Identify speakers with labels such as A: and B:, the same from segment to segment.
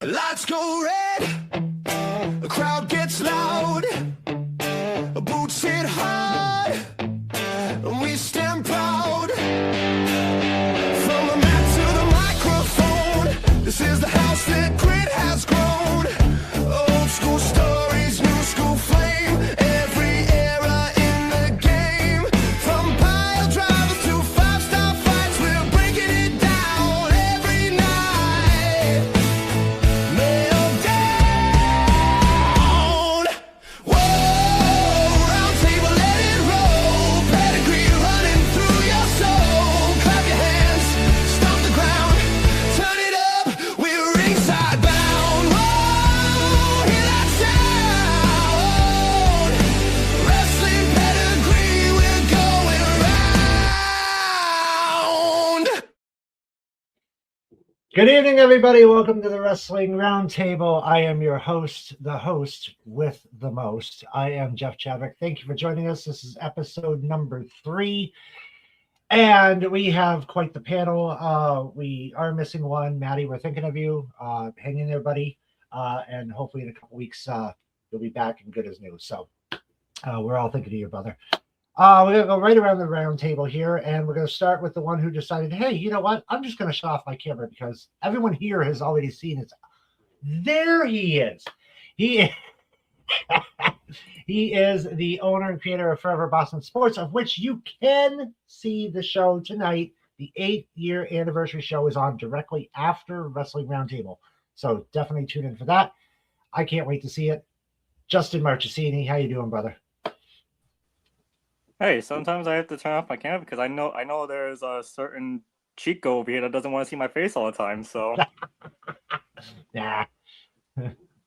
A: Lights go red, the crowd gets loud, boots hit hard, and we stand proud. From the mat to the microphone, this is the house that grit has grown. Old school stories, new school flame, every era in the game. From pile drivers to five-star fights, we're breaking it down every night. Nail down. Whoa, roundtable, let it roll. Pedigree running through your soul. Clap your hands, stomp the ground, turn it up, we're ringside bound. Whoa, hear that sound. Wrestling pedigree, we're going round.
B: Good evening, everybody. Welcome to the Wrestling Roundtable. I am your host, the host with the most. I am Jeff Chadwick. Thank you for joining us. This is episode number 3, and we have quite the panel. We are missing one. Maddie, we're thinking of you. Hang in there, buddy. And hopefully in a couple weeks, you'll be back and good as new. So we're all thinking of you, brother. We're going to go right around the round table here, and we're going to start with the one who decided, hey, you know what? I'm just going to shut off my camera because everyone here has already seen it. There he is. He is the owner and creator of Forever Boston Sports, of which you can see the show tonight. The 8-year anniversary show is on directly after Wrestling Roundtable. So definitely tune in for that. I can't wait to see it. Justin Marchesini, how you doing, brother?
C: Hey, sometimes I have to turn off my camera because I know there's a certain Chico over here that doesn't want to see my face all the time. So
B: Nah.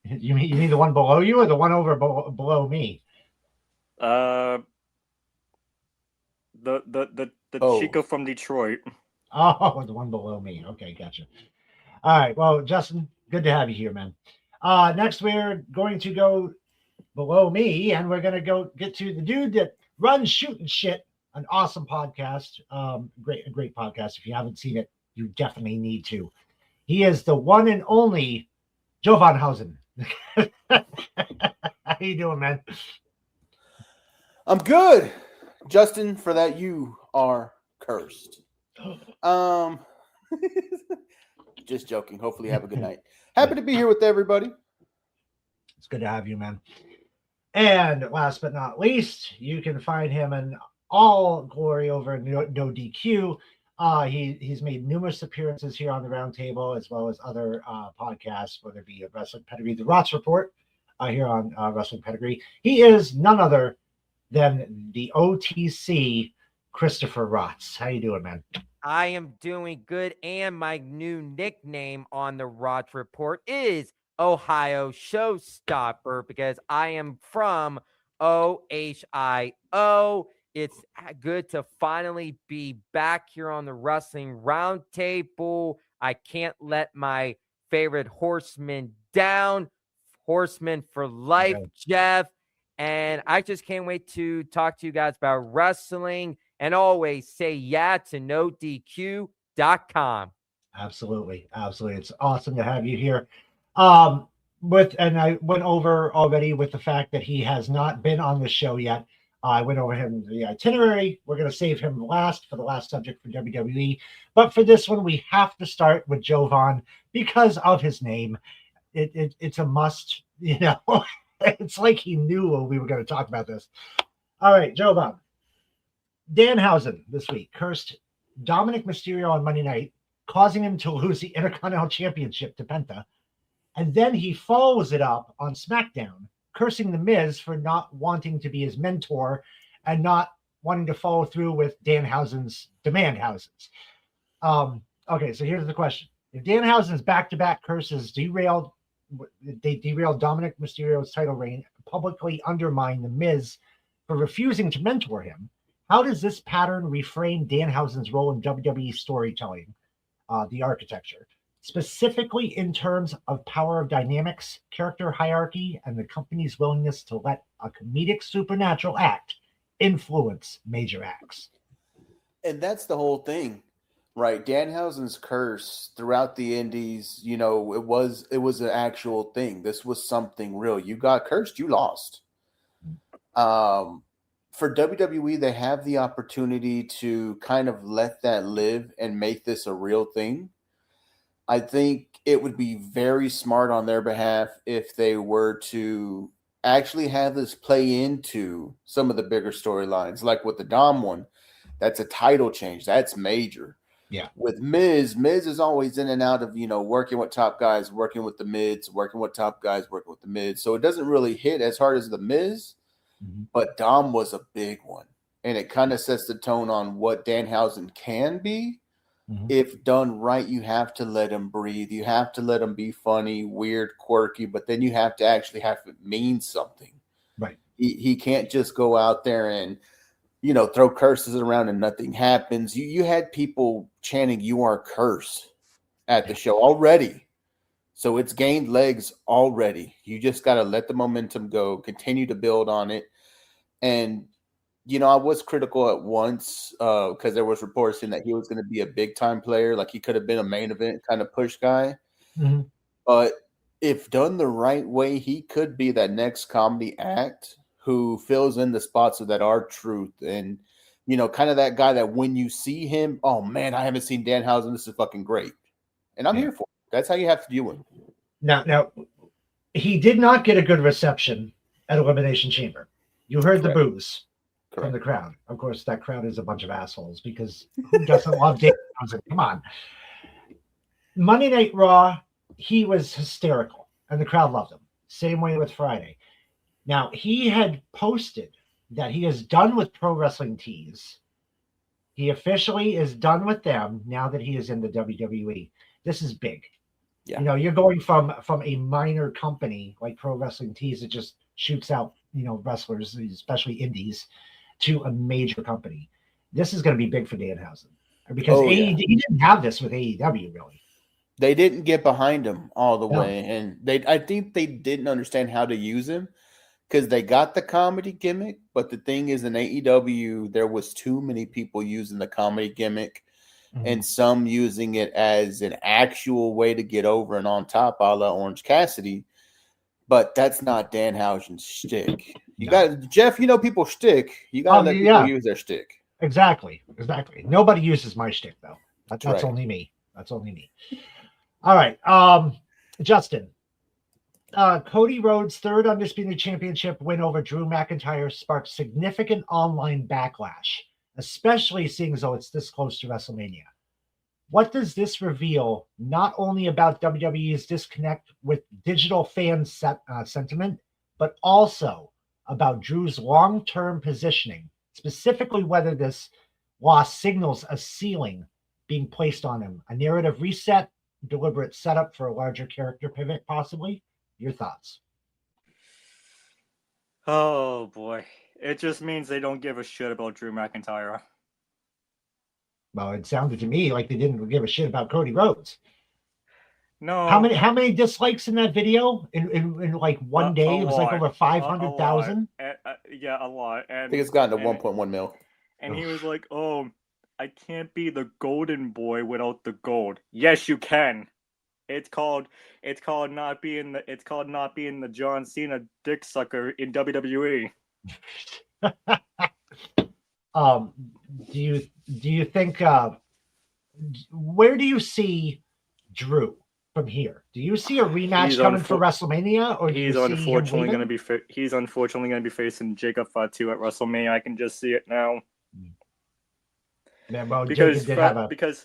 B: You mean the one below you or the one over below me?
C: the
D: Oh.
C: Chico from Detroit.
B: Oh, the one below me. Okay, gotcha. All right. Well, Justin, good to have you here, man. Next, we're going to go below me, and we're going to go get to the dude that runs Shooting Shit, an awesome podcast. A great podcast. If you haven't seen it, you definitely need to. He is the one and only Joe Von Hausen. How you doing, man?
D: I'm good, Justin. For that, you are cursed. Just joking. Hopefully, you have a good night. Happy to be here with everybody.
B: It's good to have you, man. And last but not least, you can find him in all glory over No DQ. He's made numerous appearances here on the Roundtable, as well as other podcasts, whether it be a Wrestling Pedigree, the Rots Report, here on Wrestling Pedigree. He is none other than the OTC Christopher Rots. How you doing, man?
E: I am doing good, and my new nickname on the Rots Report is Ohio Showstopper because I am from OHIO. It's good to finally be back here on the Wrestling Roundtable. I can't let my favorite horseman down. Horseman for life,
B: Okay.
E: Jeff. And I just can't wait to talk to you guys about wrestling. And always say yeah to NoDQ.com.
B: Absolutely. It's awesome to have you here. And I went over already with the fact that he has not been on the show yet. I went over him the itinerary. We're going to save him last for the last subject for WWE. But for this one, we have to start with Joe Von because of his name. It's a must, you know. It's like he knew when we were going to talk about this. All right, Joe Von. Danhausen this week cursed Dominic Mysterio on Monday night, causing him to lose the Intercontinental Championship to Penta. And then he follows it up on SmackDown, cursing The Miz for not wanting to be his mentor and not wanting to follow through with Danhausen's demand houses. Okay, so here's the question. If Danhausen's back-to-back curses derailed Dominic Mysterio's title reign, publicly undermined The Miz for refusing to mentor him, how does this pattern reframe Danhausen's role in WWE storytelling, the architecture, specifically in terms of power of dynamics, character hierarchy, and the company's willingness to let a comedic supernatural act influence major acts?
D: And that's the whole thing. Right, Danhausen's curse throughout the Indies, you know, it was an actual thing. This was something real. You got cursed, you lost. For WWE, they have the opportunity to kind of let that live and make this a real thing. I think it would be very smart on their behalf if they were to actually have this play into some of the bigger storylines, like with the Dom one. That's a title change. That's major.
B: Yeah.
D: With Miz is always in and out of, you know, working with top guys, working with the mids, working with top guys, working with the mids. So it doesn't really hit as hard as the Miz, but Dom was a big one. And it kind of sets the tone on what Danhausen can be. If done right, you have to let him breathe. You have to let him be funny, weird, quirky, but then you have to actually have it mean something.
B: Right.
D: He can't just go out there and, you know, throw curses around and nothing happens. You had people chanting, "You are cursed," at the show already. So it's gained legs already. You just got to let the momentum go, continue to build on it. And, you know, I was critical at once because there was reports saying that he was going to be a big-time player. Like he could have been a main event kind of push guy. But if done the right way, he could be that next comedy act who fills in the spots of that R-Truth and, you know, kind of that guy that when you see him, oh, man, I haven't seen Danhausen. This is fucking great. And I'm here for it. That's how you have to do it.
B: Now, he did not get a good reception at Elimination Chamber. You heard the boos from the crowd. Of course, that crowd is a bunch of assholes because who doesn't love Danhausen? Come on. Monday Night Raw, he was hysterical, and the crowd loved him. Same way with Friday. Now, he had posted that he is done with Pro Wrestling Tees. He officially is done with them now that he is in the WWE. This is big. Yeah. You know, you're going from a minor company like Pro Wrestling Tees that just shoots out, you know, wrestlers, especially indies, to a major company. This is going to be big for Danhausen because he didn't have this with AEW, really.
D: They didn't get behind him all the way, and I think they didn't understand how to use him because they got the comedy gimmick, but the thing is in AEW, there was too many people using the comedy gimmick and some using it as an actual way to get over and on top, a la Orange Cassidy. But that's not Danhausen's shtick. You got Jeff. You know people shtick. You got to let people use their shtick.
B: Exactly. Nobody uses my shtick though. That's right. Only me. That's only me. All right, Justin. Cody Rhodes' third undisputed championship win over Drew McIntyre sparked significant online backlash, especially seeing as though it's this close to WrestleMania. What does this reveal not only about WWE's disconnect with digital fan sentiment, but also about Drew's long-term positioning, specifically whether this loss signals a ceiling being placed on him, a narrative reset, deliberate setup for a larger character pivot, possibly? Your thoughts?
C: Oh, boy. It just means they don't give a shit about Drew McIntyre.
B: Well, it sounded to me like they didn't give a shit about Cody Rhodes.
C: No.
B: How many dislikes in that video in like one day? It was like over 500,000.
C: Yeah, a lot. And
D: I think it's gotten to 1.1 mil.
C: And he was like, "Oh, I can't be the golden boy without the gold." Yes, you can. It's called not being the John Cena dick sucker in WWE.
B: Do you think where do you see Drew from here? Do you see a rematch coming for WrestleMania, or
C: he's unfortunately going to be facing Jacob Fatu at WrestleMania? I can just see it now.
B: Yeah, well, because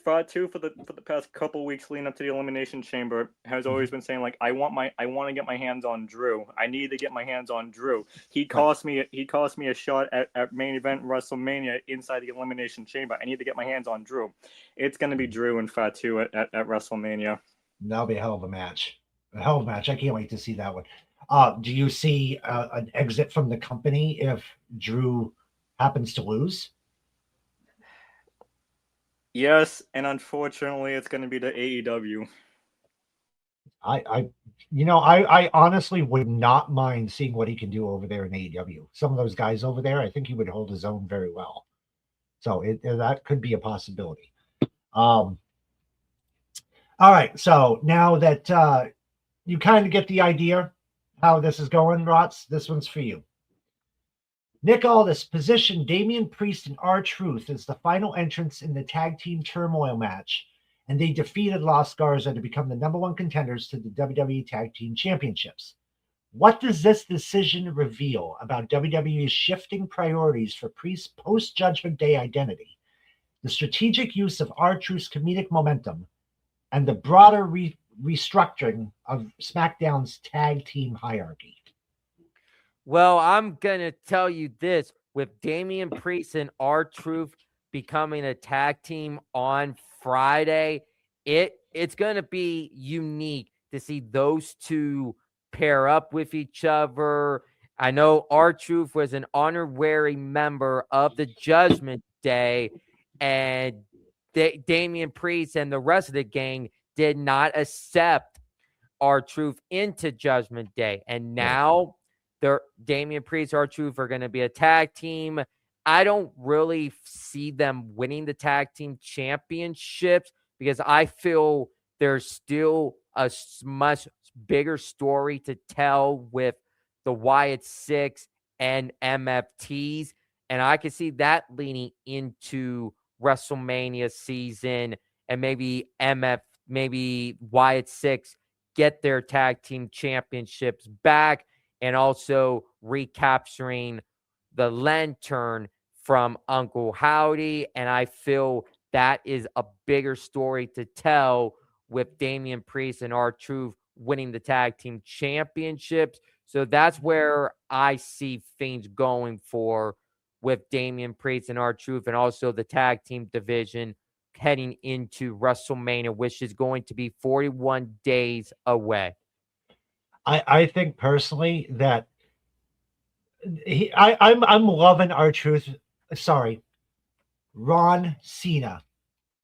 C: Fatu for the past couple weeks leading up to the Elimination Chamber has always been saying like, I want to get my hands on Drew. I need to get my hands on Drew. He cost me a shot at main event WrestleMania inside the Elimination Chamber. I need to get my hands on Drew. It's going to be Drew and Fatu at WrestleMania.
B: That'll be a hell of a match. I can't wait to see that one. Do you see an exit from the company if Drew happens to lose?
C: Yes, and unfortunately, it's going to be the AEW.
B: I honestly would not mind seeing what he can do over there in AEW. Some of those guys over there, I think he would hold his own very well. So that could be a possibility. All right, so now that you kind of get the idea how this is going, Rots, this one's for you. Nick Aldis positioned Damian Priest and R-Truth as the final entrants in the tag team turmoil match, and they defeated Los Garza to become the number one contenders to the WWE Tag Team Championships. What does this decision reveal about WWE's shifting priorities for Priest's post-Judgment Day identity, the strategic use of R-Truth's comedic momentum, and the broader restructuring of SmackDown's tag team hierarchy?
E: Well, I'm going to tell you this. With Damian Priest and R-Truth becoming a tag team on Friday, it's going to be unique to see those two pair up with each other. I know R-Truth was an honorary member of the Judgment Day, and Damian Priest and the rest of the gang did not accept R-Truth into Judgment Day. And now Damian Priest, R-Truth are going to be a tag team. I don't really see them winning the tag team championships because I feel there's still a much bigger story to tell with the Wyatt Six and MFTs. And I can see that leaning into WrestleMania season, and maybe Wyatt Six get their tag team championships back, and also recapturing the lantern from Uncle Howdy. And I feel that is a bigger story to tell with Damian Priest and R-Truth winning the tag team championships. So that's where I see things going for with Damian Priest and R-Truth, and also the tag team division heading into WrestleMania, which is going to be 41 days away.
B: I think personally that I'm loving R-Truth. Sorry, Ron Cena.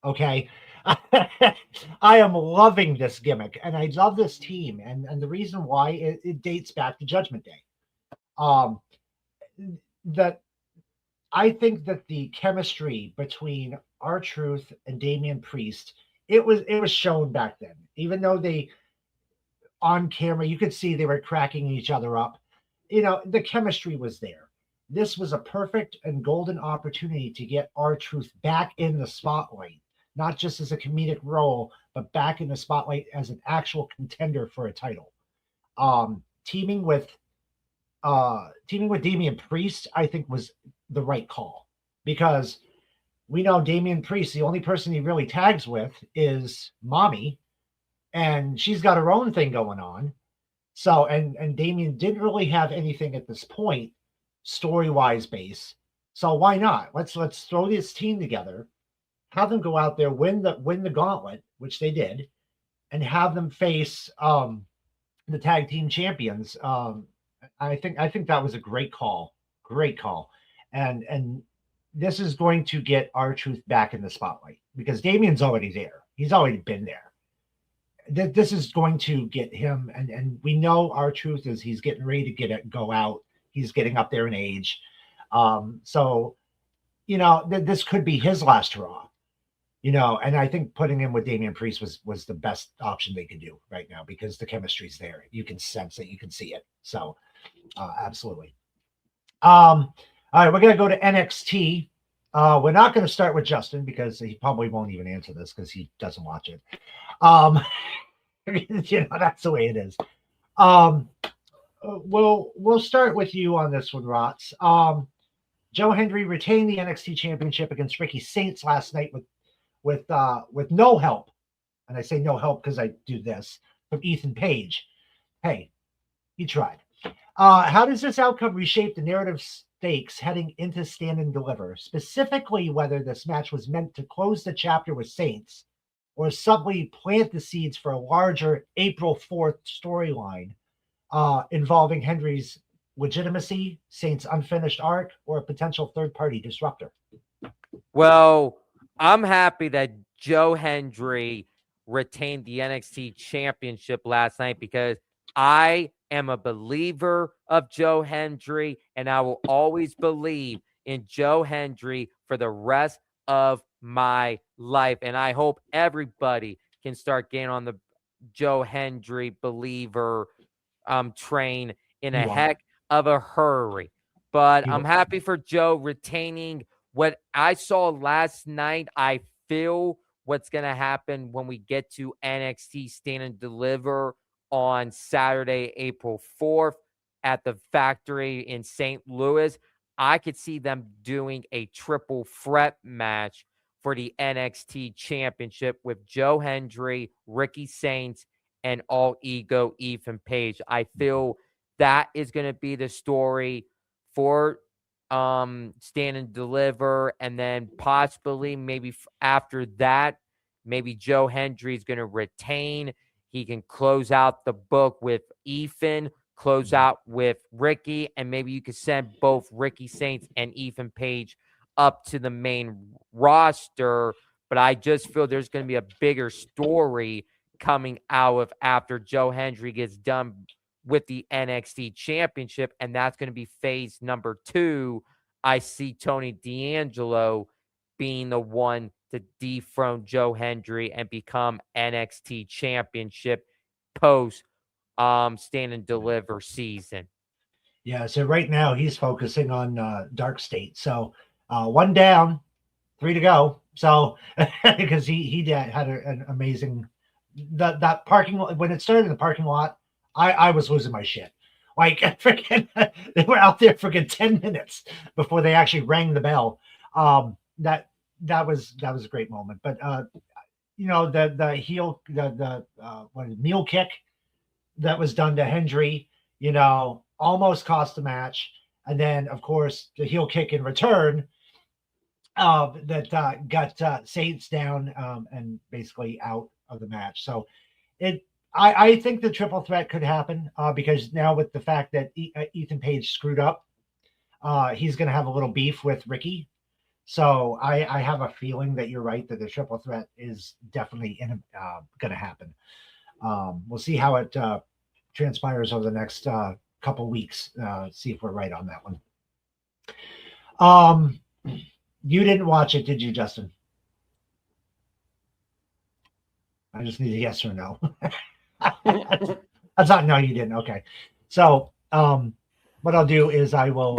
B: Okay. I am loving this gimmick, and I love this team, and the reason why it dates back to Judgment Day. That I think that the chemistry between R-Truth and Damian Priest, it was shown back then. Even though they on camera, you could see they were cracking each other up. The chemistry was there. This was a perfect and golden opportunity to get R-Truth back in the spotlight, not just as a comedic role, but back in the spotlight as an actual contender for a title. Teaming with Damian Priest, I think, was the right call, because we know Damian Priest, the only person he really tags with is Mommy, and she's got her own thing going on. So, and Damian didn't really have anything at this point, story-wise base. So why not? Let's throw this team together, have them go out there, win the gauntlet, which they did, and have them face the tag team champions. I think that was a great call. Great call. And this is going to get R-Truth back in the spotlight, because Damian's already there. He's already been there. This is going to get him, and we know R-Truth is he's getting ready to go out. He's getting up there in age. So, this could be his last hurrah. And I think putting him with Damian Priest was the best option they could do right now, because the chemistry's there. You can sense it. You can see it. So, absolutely. All right, we're going to go to NXT. We're not going to start with Justin, because he probably won't even answer this because he doesn't watch it. That's the way it is. We'll start with you on this one, Rots. Joe Hendry retained the NXT Championship against Ricky Saints last night with no help, and I say no help because I do this, from Ethan Page. Hey, he tried. How does this outcome reshape the narrative stakes heading into Stand and Deliver? Specifically, whether this match was meant to close the chapter with Saints, or subtly plant the seeds for a larger April 4th storyline involving Hendry's legitimacy, Saints' unfinished arc, or a potential third-party disruptor?
E: Well, I'm happy that Joe Hendry retained the NXT Championship last night, because I am a believer of Joe Hendry, and I will always believe in Joe Hendry for the rest of my life. And I hope everybody can start getting on the Joe Hendry believer train in a
B: You won't.
E: heck of a hurry. But
B: You
E: I'm
B: won't.
E: happy for Joe retaining what I saw last night. I feel what's going to happen when we get to NXT Stand and Deliver on Saturday, April 4th at the factory in St. Louis. I could see them doing a triple threat match for the NXT Championship with Joe Hendry, Ricky Saints, and All Ego Ethan Page. I feel that is going to be the story for Stand and Deliver, and then possibly maybe after that, maybe Joe Hendry is going to retain. He can close out the book with Ethan, close out with Ricky, and maybe you could send both Ricky Saints and Ethan Page up to the main roster. But I just feel there's going to be a bigger story coming out of after Joe Hendry gets done with the NXT Championship, and that's going to be phase number 2. I see Tony D'Angelo being the one to dethrone Joe Hendry and become NXT Championship post Stand and Deliver season.
B: Yeah, so right now he's focusing on Dark State. So 1 down, 3 to go. So because he had an amazing that parking lot when it started in the parking lot, I was losing my shit. Like freaking, they were out there freaking 10 minutes before they actually rang the bell. That was a great moment. But the heel mule kick that was done to Hendry, almost cost the match. And then, of course, the heel kick in return that got Saints down and basically out of the match. So I think the triple threat could happen because now with the fact that Ethan Page screwed up, he's going to have a little beef with Ricky. So I have a feeling that you're right, that the triple threat is definitely going to happen. We'll see how it transpires over the next couple weeks. See if we're right on that one. You didn't watch it, did you, Justin? I just need a yes or no. That's not no, you didn't. Okay. So what I'll do is I will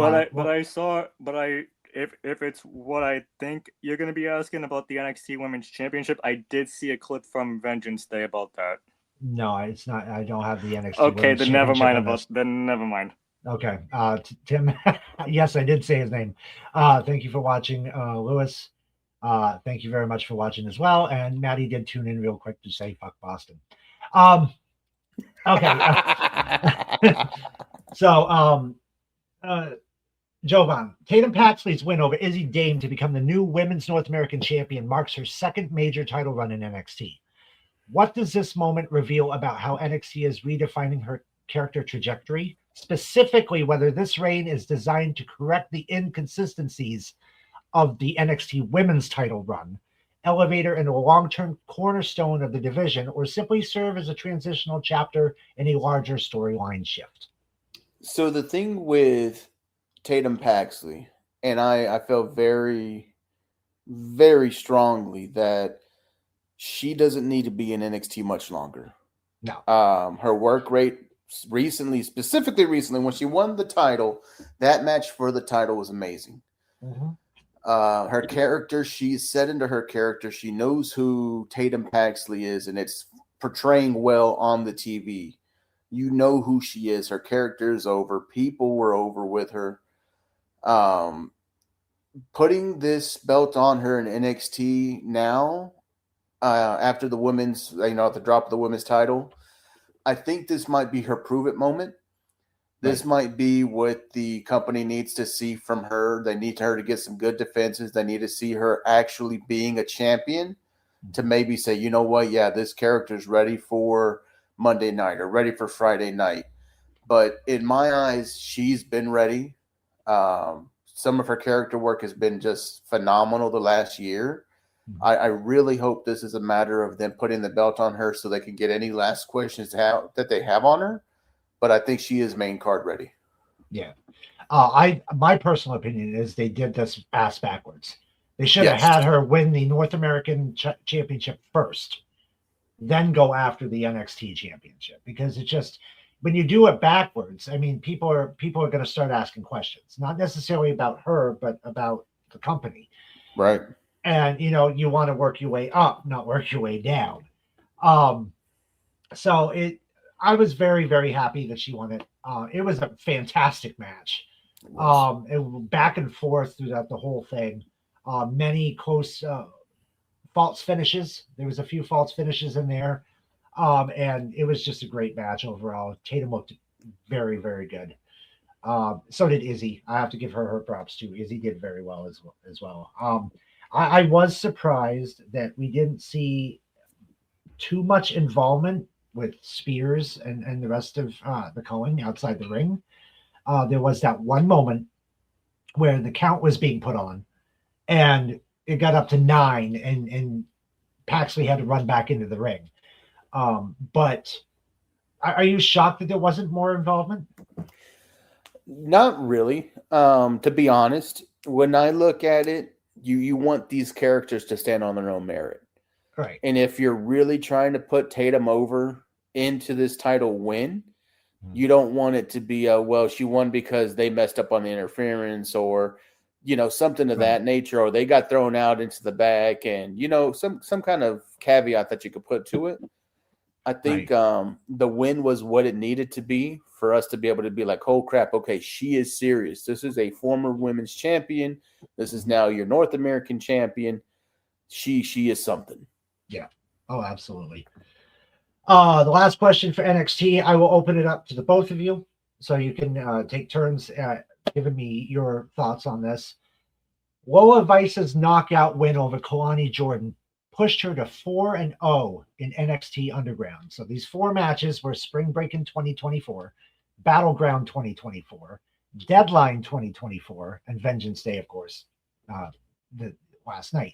C: if it's what I think you're going to be asking about the NXT Women's Championship, I did see a clip from Vengeance Day about that.
B: No, it's not. I don't have the NXT.
C: Okay, then never mind.
B: Okay, Tim. Yes, I did say his name. Thank you for watching, Lewis. Thank you very much for watching as well. And Maddie did tune in real quick to say "fuck Boston." Okay. So, Jovan, Tatum Paxley's win over Izzy Dame to become the new Women's North American Champion marks her second major title run in NXT. What does this moment reveal about how NXT is redefining her character trajectory? Specifically, whether this reign is designed to correct the inconsistencies of the NXT women's title run, elevate her into a long-term cornerstone of the division, or simply serve as a transitional chapter in a larger storyline shift.
D: So the thing with Tatum Paxley, and I felt very, very strongly that she doesn't need to be in NXT much longer.
B: No.
D: Her work rate specifically recently, when she won the title, that match for the title was amazing.
B: Mm-hmm.
D: Her character, she's set into her character. She knows who Tatum Paxley is, and it's portraying well on the TV. You know who she is. Her character is over. People were over with her. Putting this belt on her in NXT now, after the women's, at the drop of the women's title, I think this might be her prove it moment. This might be what the company needs to see from her. They need her to get some good defenses. They need to see her actually being a champion to maybe say, you know what? Yeah, this character's ready for Monday night or ready for Friday night. But in my eyes, she's been ready. Some of her character work has been just phenomenal the last year. I really hope this is a matter of them putting the belt on her so they can get any last questions that they have on her. But I think she is main card ready.
B: Yeah. My personal opinion is they did this ass backwards. They should have had her win the North American Championship first, then go after the NXT Championship, because it just, when you do it backwards, I mean, people are going to start asking questions, not necessarily about her, but about the company.
D: Right.
B: And, you know, you want to work your way up, not work your way down. So I was very, very happy that she won it. It was a fantastic match. It back and forth throughout the whole thing. Many close false finishes. There was a few false finishes in there. And it was just a great match overall. Tatum looked very, very good. So did Izzy. I have to give her props too. Izzy did very well as well. I was surprised that we didn't see too much involvement with Spears and the rest of the Cohen outside the ring. There was that one moment where the count was being put on, and it got up to 9, and Paxley had to run back into the ring. But are you shocked that there wasn't more involvement?
D: Not really. To be honest, when I look at it, you want these characters to stand on their own merit.
B: Right.
D: And if you're really trying to put Tatum over into this title win, you don't want it to be well, she won because they messed up on the interference, or, you know, something of that nature, or they got thrown out into the back, and, you know, some kind of caveat that you could put to it. I think the win was what it needed to be for us to be able to be like, oh crap, okay, she is serious. This is a former women's champion. This is now your North American champion. She is something.
B: Yeah. Oh, absolutely. The last question for NXT, I will open it up to the both of you, so you can take turns at giving me your thoughts on this. Lola Vice's knockout win over Kalani Jordan pushed her to 4-0 in NXT Underground. So these 4 matches were Spring Break in 2024, Battleground 2024, Deadline 2024, and Vengeance Day, of course, the last night.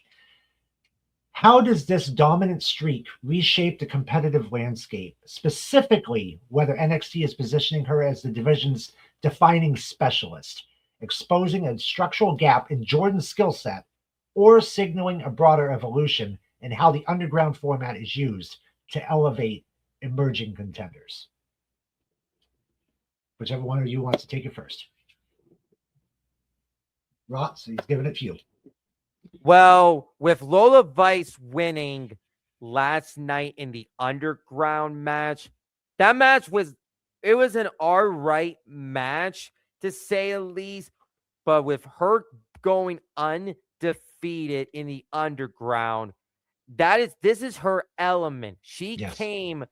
B: How does this dominant streak reshape the competitive landscape, specifically whether NXT is positioning her as the division's defining specialist, exposing a structural gap in Jordan's skill set, or signaling a broader evolution in how the underground format is used to elevate emerging contenders? Whichever one of you wants to take it first. Ross, he's giving it to you.
E: Well, with Lola Vice winning last night in the underground match, that match was an all right match, to say the least. But with her going undefeated in the underground, this is her element. She came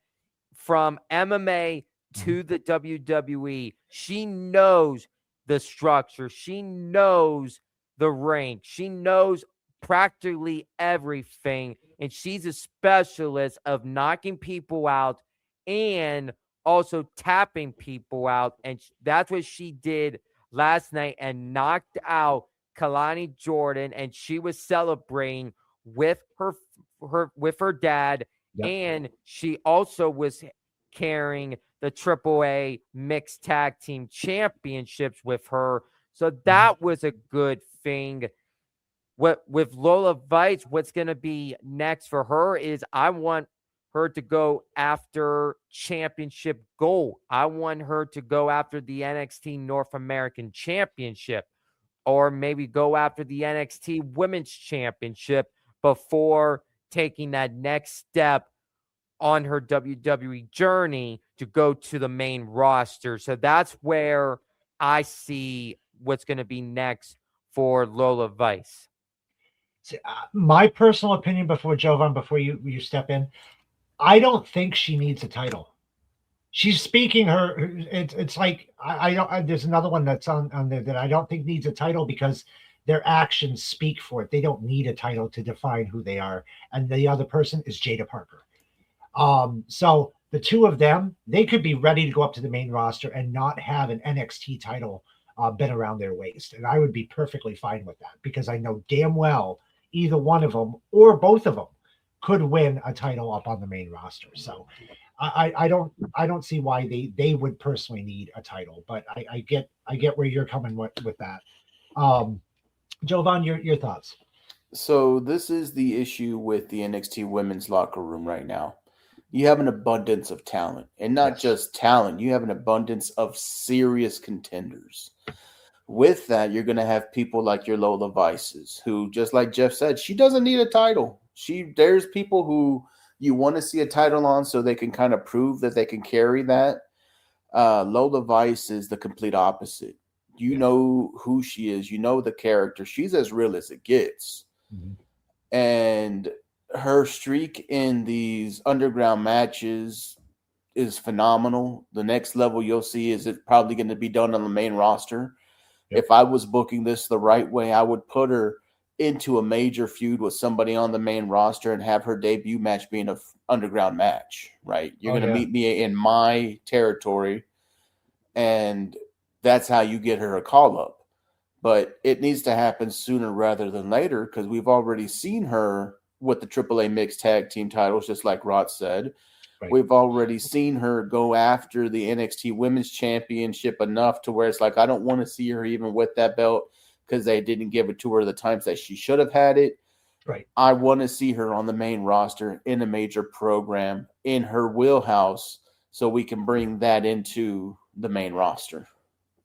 E: from MMA to the WWE. She knows the structure. She knows the ring. She knows practically everything, and she's a specialist of knocking people out and also tapping people out, and that's what she did last night and knocked out Kalani Jordan, and she was celebrating with her dad. Yep. And she also was carrying the AAA Mixed Tag Team Championships with her. So that was a good thing. With Lola Vice, what's going to be next for her is I want her to go after championship gold. I want her to go after the NXT North American Championship, or maybe go after the NXT Women's Championship before taking that next step on her WWE journey to go to the main roster. So that's where I see what's going to be next for Lola Vice.
B: My personal opinion, before Jovan, before you step in, I don't think she needs a title. She's speaking her. It's like I don't. There's another one that's on there that I don't think needs a title because their actions speak for it. They don't need a title to define who they are. And the other person is Jada Parker. So the two of them, they could be ready to go up to the main roster and not have an NXT title been around their waist, and I would be perfectly fine with that because I know damn well either one of them or both of them could win a title up on the main roster. So I don't see why they would personally need a title, but I get where you're coming with that. Jovan, your thoughts?
D: So this is the issue with the NXT women's locker room right now. You have an abundance of talent, and not just talent. You have an abundance of serious contenders. With that, you're going to have people like your Lola Vices, who, just like Jeff said, she doesn't need a title. There's people who you want to see a title on so they can kind of prove that they can carry that. Lola Vice is the complete opposite. You know who she is. You know the character. She's as real as it gets.
B: Mm-hmm.
D: And her streak in these underground matches is phenomenal. The next level you'll see is it probably going to be done on the main roster. If I was booking this the right way, I would put her into a major feud with somebody on the main roster and have her debut match being an underground match, right? You're going to meet me in my territory, and that's how you get her a call-up. But it needs to happen sooner rather than later because we've already seen her with the AAA mixed tag team titles, just like Rod said. Right. We've already seen her go after the NXT Women's Championship enough to where it's like, I don't want to see her even with that belt because they didn't give it to her the times that she should have had it.
B: Right.
D: I want to see her on the main roster in a major program in her wheelhouse so we can bring that into the main roster.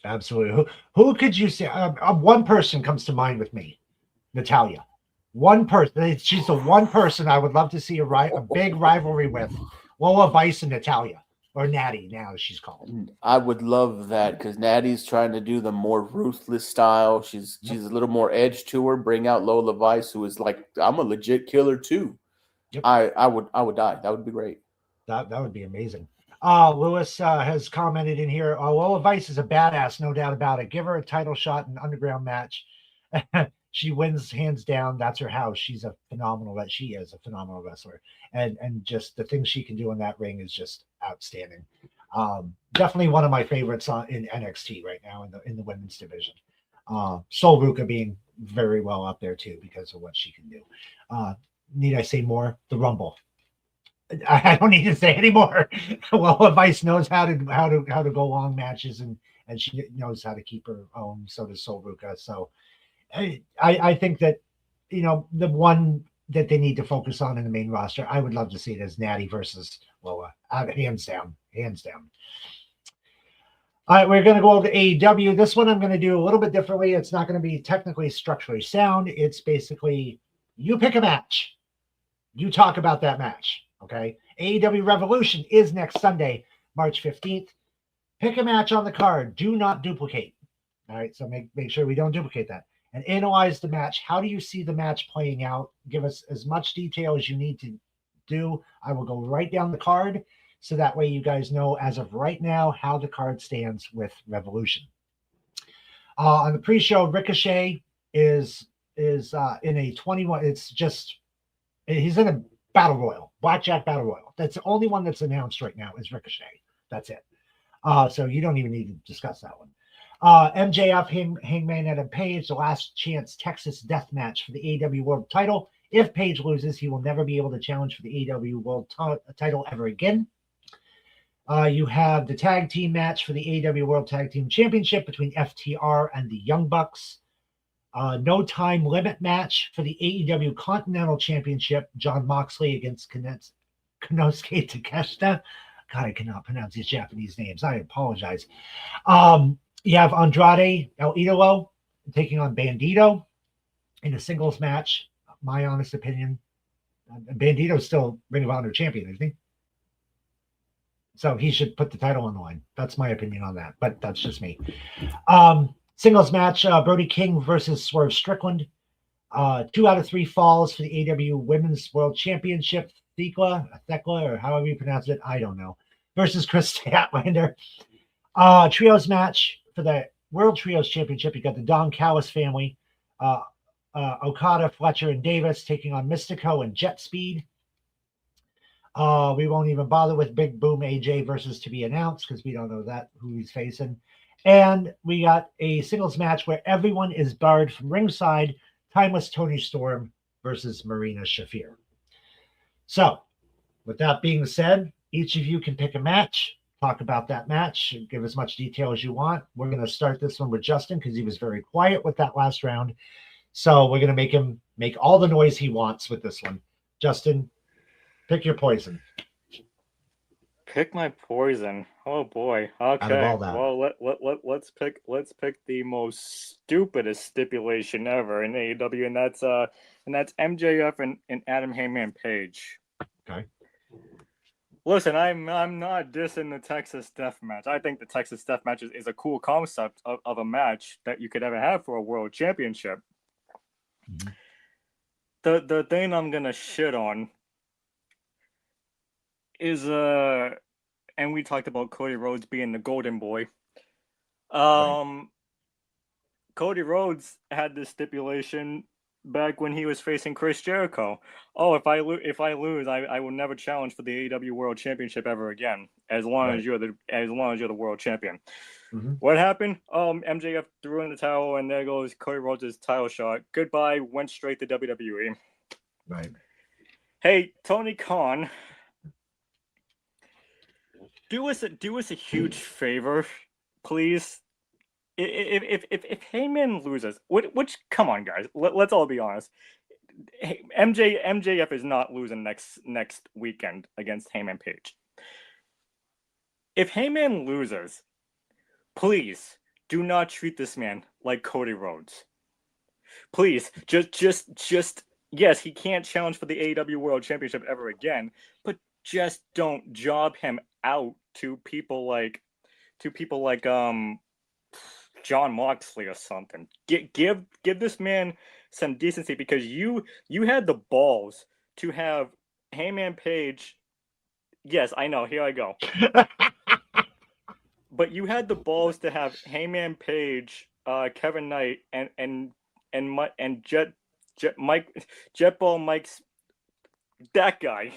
B: Absolutely. Who could you say? One person comes to mind with me, Natalya. One person. She's the one person I would love to see a big rivalry with. Lola Vice and Natalya, or Natty now as she's called.
D: I would love that because Natty's trying to do the more ruthless style. She's a little more edge to her. Bring out Lola Vice, who is like, I'm a legit killer too. Yep. I would die. That would be great.
B: That would be amazing. Lewis has commented in here. Lola Vice is a badass, no doubt about it. Give her a title shot in an underground match. She wins hands down. That's her house. She's a phenomenal wrestler. And just the things she can do in that ring is just outstanding. Definitely one of my favorites in NXT right now in the women's division. Sol Ruka being very well up there too because of what she can do. Need I say more? The Rumble. I don't need to say anymore. Well, Vice knows how to go long matches and she knows how to keep her own. So does Sol Ruka. So I think that, the one that they need to focus on in the main roster, I would love to see it as Natty versus Lola. Hands down. All right, we're going to go over to AEW. This one I'm going to do a little bit differently. It's not going to be technically structurally sound. It's basically you pick a match. You talk about that match, okay? AEW Revolution is next Sunday, March 15th. Pick a match on the card. Do not duplicate. All right, so make sure we don't duplicate that. And analyze the match. How do you see the match playing out? Give us as much detail as you need to do. I will go right down the card so that way you guys know as of right now how the card stands with Revolution. On the pre-show, Ricochet is in a 21. He's in a battle royal, Blackjack Battle Royal. That's the only one that's announced right now is Ricochet. That's it. So you don't even need to discuss that one. MJF, Hangman Adam Page, the last chance Texas death match for the AEW World title. If Page loses, he will never be able to challenge for the AEW World title ever again. You have the tag team match for the AEW World Tag Team Championship between FTR and the Young Bucks. No time limit match for the AEW Continental Championship. Jon Moxley against Konosuke Takeshita. God, I cannot pronounce these Japanese names. I apologize. You have Andrade El Idolo taking on Bandito in a singles match. My honest opinion, Bandito's still Ring of Honor champion, isn't he? So he should put the title on the line. That's my opinion on that, but that's just me. Singles match, Brody King versus Swerve Strickland. 2 out of 3 falls for the AEW Women's World Championship. Thekla, or however you pronounce it, I don't know. Versus Chris Statlander. Trios match for the World Trios Championship. You got the Don Callis family. Okada, Fletcher, and Davis taking on Mystico and Jet Speed. We won't even bother with Big Boom AJ versus to be announced because we don't know who he's facing. And we got a singles match where everyone is barred from ringside. Timeless Tony Storm versus Marina Shafir. So, with that being said, each of you can pick a match, talk about that match, and give as much detail as you want. We're going to start this one with Justin because he was very quiet with that last round. So we're going to make him make all the noise he wants with this one. Justin, pick your poison.
C: Pick my poison. Oh boy.
B: Out of
C: Okay.
B: all that.
C: Well, let's pick the most stupidest stipulation ever in AEW, and that's MJF and Adam Heyman Page.
B: Okay.
C: Listen, I'm not dissing the Texas Death Match. I think the Texas Death Match is a cool concept of a match that you could ever have for a world championship.
B: Mhm.
C: The thing I'm gonna shit on is and we talked about Cody Rhodes being the golden boy. Cody Rhodes had this stipulation back when he was facing Chris Jericho. Oh, if I lose, I will never challenge for the AEW World Championship ever again, as long as you're the world champion.
B: Mhm.
C: What happened? MJF threw in the towel, and there goes Cody Rhodes' title shot. Goodbye. Went straight to WWE.
B: Right.
C: Hey, Tony Khan, do us a huge favor, please. If Heyman loses, which come on, guys, let's all be honest. MJF is not losing next weekend against Heyman Page. If Heyman loses, please do not treat this man like Cody Rhodes. Please, just yes, he can't challenge for the AEW World Championship ever again, but just don't job him out to people like John Moxley or something. Give this man some decency, because you had the balls to have Heyman Page. Yes, I know. Here I go. But you had the balls to have Heyman Page, Kevin Knight, and Jetball Mike's that guy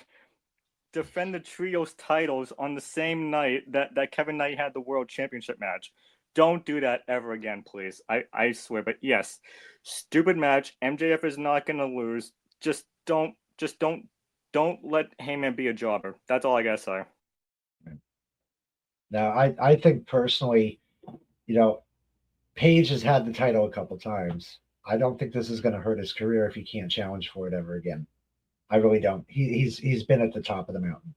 C: defend the trios titles on the same night that Kevin Knight had the World Championship match. Don't do that ever again, please. I swear. But yes, stupid match. MJF is not gonna lose. Just don't let Heyman be a jobber. That's all I gotta say.
B: Now, I think personally, Page has had the title a couple times. I don't think this is going to hurt his career if he can't challenge for it ever again. I really don't. He's been at the top of the mountain.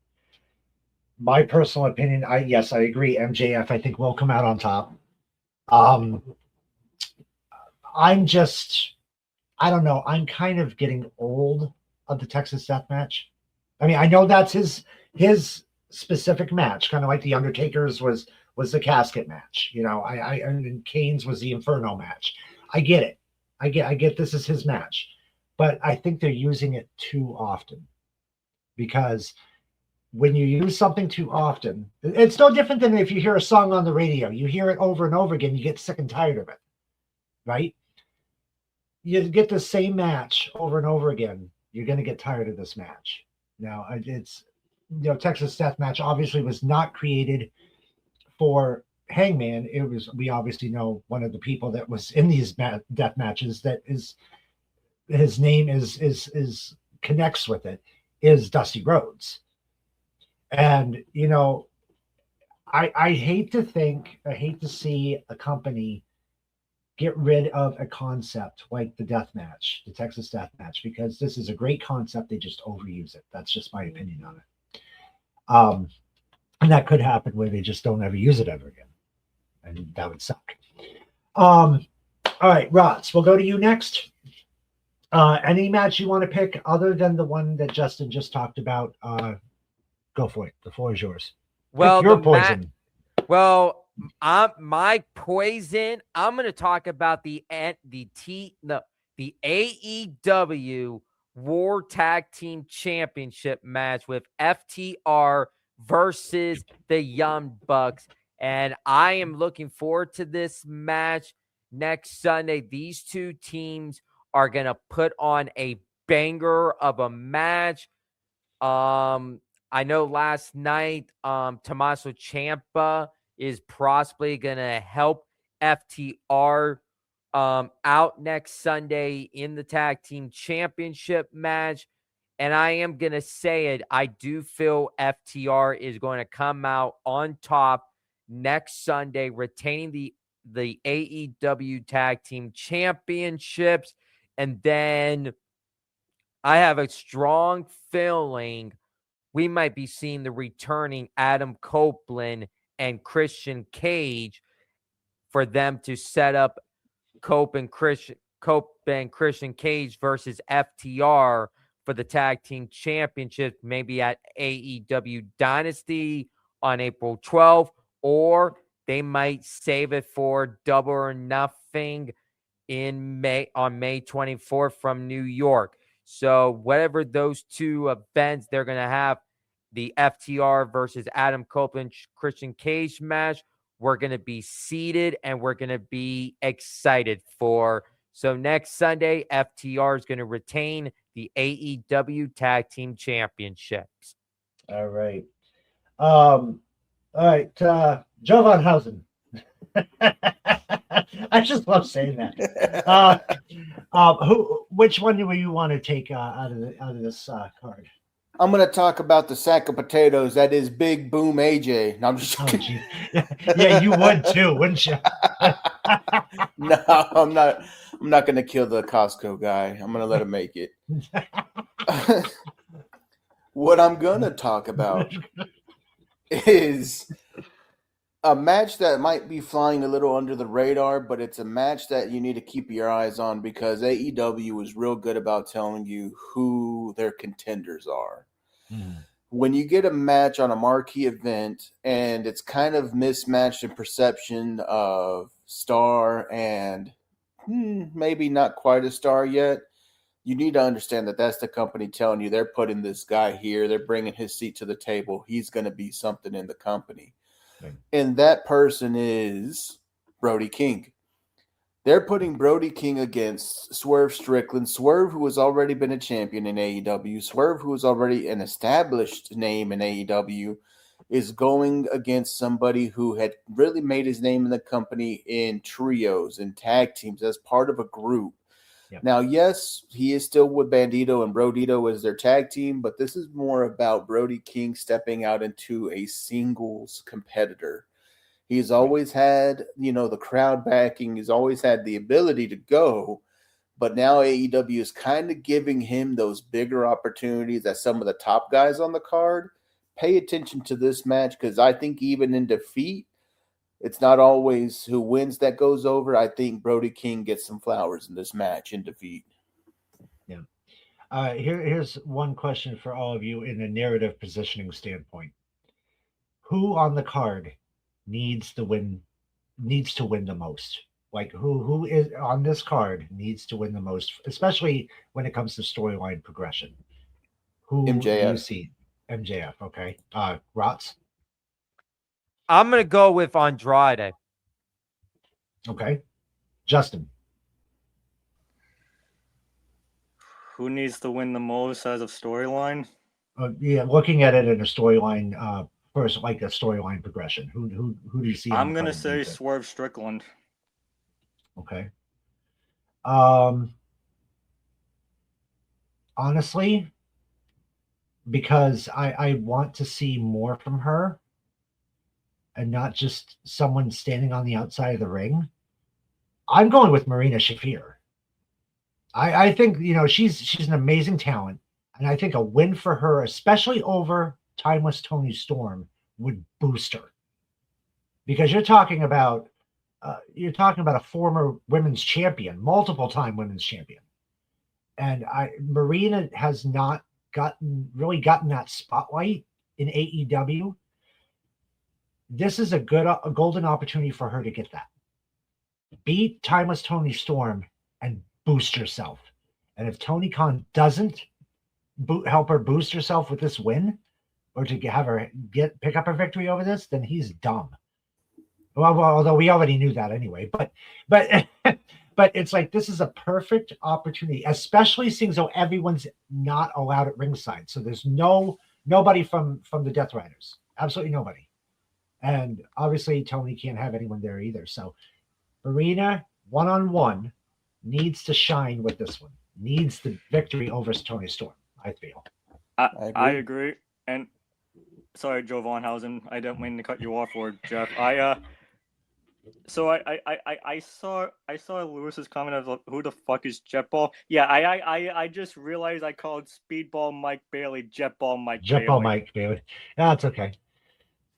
B: My personal opinion, I agree. MJF, I think, will come out on top. I don't know. I'm kind of getting old of the Texas Death Match. I mean, I know that's his specific match, kind of like the Undertaker's was the casket match. And Kane's was the Inferno match. I get it. I get this is his match, but I think they're using it too often, because when you use something too often, it's no different than if you hear a song on the radio. You hear it over and over again, you get sick and tired of it, right? You get the same match over and over again, you're going to get tired of this match. Now, it's Texas Death Match obviously was not created for Hangman. It was, we obviously know one of the people that was in these death matches that is his name is connects with it is Dusty Rhodes. And I hate to see a company get rid of a concept like the death match, the Texas Death Match, because this is a great concept. They just overuse it. That's just my opinion on it. And that could happen where they just don't ever use it ever again, and that would suck. All right, Rots, we'll go to you next. Any match you want to pick other than the one that Justin just talked about? Go for it. The floor is yours.
E: Well,
B: pick your poison.
E: My poison. I'm going to talk about the AEW War Tag Team Championship match with FTR versus the Young Bucks, and I am looking forward to this match next Sunday. These two teams are going to put on a banger of a match. I know last night, Tommaso Ciampa is possibly going to help FTR out next Sunday in the tag team championship match. And I am going to say it, I do feel FTR is going to come out on top next Sunday, retaining the AEW tag team championships. And then I have a strong feeling we might be seeing the returning Adam Copeland and Christian Cage for them to set up Cope and Christian Cage versus FTR for the tag team championship, maybe at AEW Dynasty on April 12th, or they might save it for Double or Nothing on May 24th from New York. So whatever those two events, they're going to have the FTR versus Adam Copeland Christian Cage match. We're going to be seated and we're going to be excited for. So next Sunday, FTR is going to retain the AEW Tag Team Championships.
B: All right. All right. Jovan Hausen. I just love saying that. Which one do you want to take out of this card?
D: I'm going to talk about the sack of potatoes that is Big Boom AJ. No, I'm just
B: kidding. Yeah, you would too, wouldn't you?
D: No, I'm not. I'm not going to kill the Costco guy. I'm going to let him make it. What I'm going to talk about is a match that might be flying a little under the radar, but it's a match that you need to keep your eyes on because AEW is real good about telling you who their contenders are. When you get a match on a marquee event and it's kind of mismatched in perception of star and maybe not quite a star yet, you need to understand that that's the company telling you they're putting this guy here. They're bringing his seat to the table. He's going to be something in the company. And that person is Brody King. They're putting Brody King against Swerve Strickland. Swerve, who has already been a champion in AEW. Swerve, who is already an established name in AEW, is going against somebody who had really made his name in the company in trios and tag teams as part of a group. Yep. Now, yes, he is still with Bandito and Brodito as their tag team, but this is more about Brody King stepping out into a singles competitor. He's always had, the crowd backing. He's always had the ability to go, but now AEW is kind of giving him those bigger opportunities as some of the top guys on the card. Pay attention to this match because I think even in defeat, it's not always who wins that goes over. I think Brody King gets some flowers in this match in defeat.
B: Yeah. Here's one question for all of you in a narrative positioning standpoint. Who on the card needs to win the most? Like who is on this card needs to win the most, especially when it comes to storyline progression? Who
D: MJF.
B: Do you see? MJF, okay. Rots?
E: I'm going to go with Andrade.
B: Okay. Justin?
C: Who needs to win the most as of storyline?
B: Yeah, looking at it in a storyline, first, like a storyline progression. Who do you see?
C: I'm going to say Swerve Strickland.
B: Okay. Honestly, because I want to see more from her and not just someone standing on the outside of the ring, I'm going with Marina Shafir. I think, she's an amazing talent, and I think a win for her, especially over Timeless Tony Storm, would boost her. Because you're talking about a former women's champion, multiple-time women's champion. And Marina has not gotten that spotlight in AEW. This is a golden opportunity for her to get that. Beat Timeless Tony Storm and boost yourself. And if Tony Khan doesn't help her boost herself with this win, or to have her pick up a victory over this, then he's dumb. Well, although we already knew that anyway, but it's like this is a perfect opportunity, especially seeing though everyone's not allowed at ringside. So there's nobody from the Death Riders, absolutely nobody, and obviously Tony can't have anyone there either. So Marina 1-on-1 needs to shine with this one. Needs the victory over Tony Storm. I feel.
C: I agree. And sorry, Joe Von Hausen, I didn't mean to cut you off, or Jeff. So I saw Lewis's comment of who the fuck is Jetball. Yeah, I just realized I called Speedball Mike Bailey Jetball Mike
B: Jetball
C: Bailey.
B: Mike Bailey. That's okay.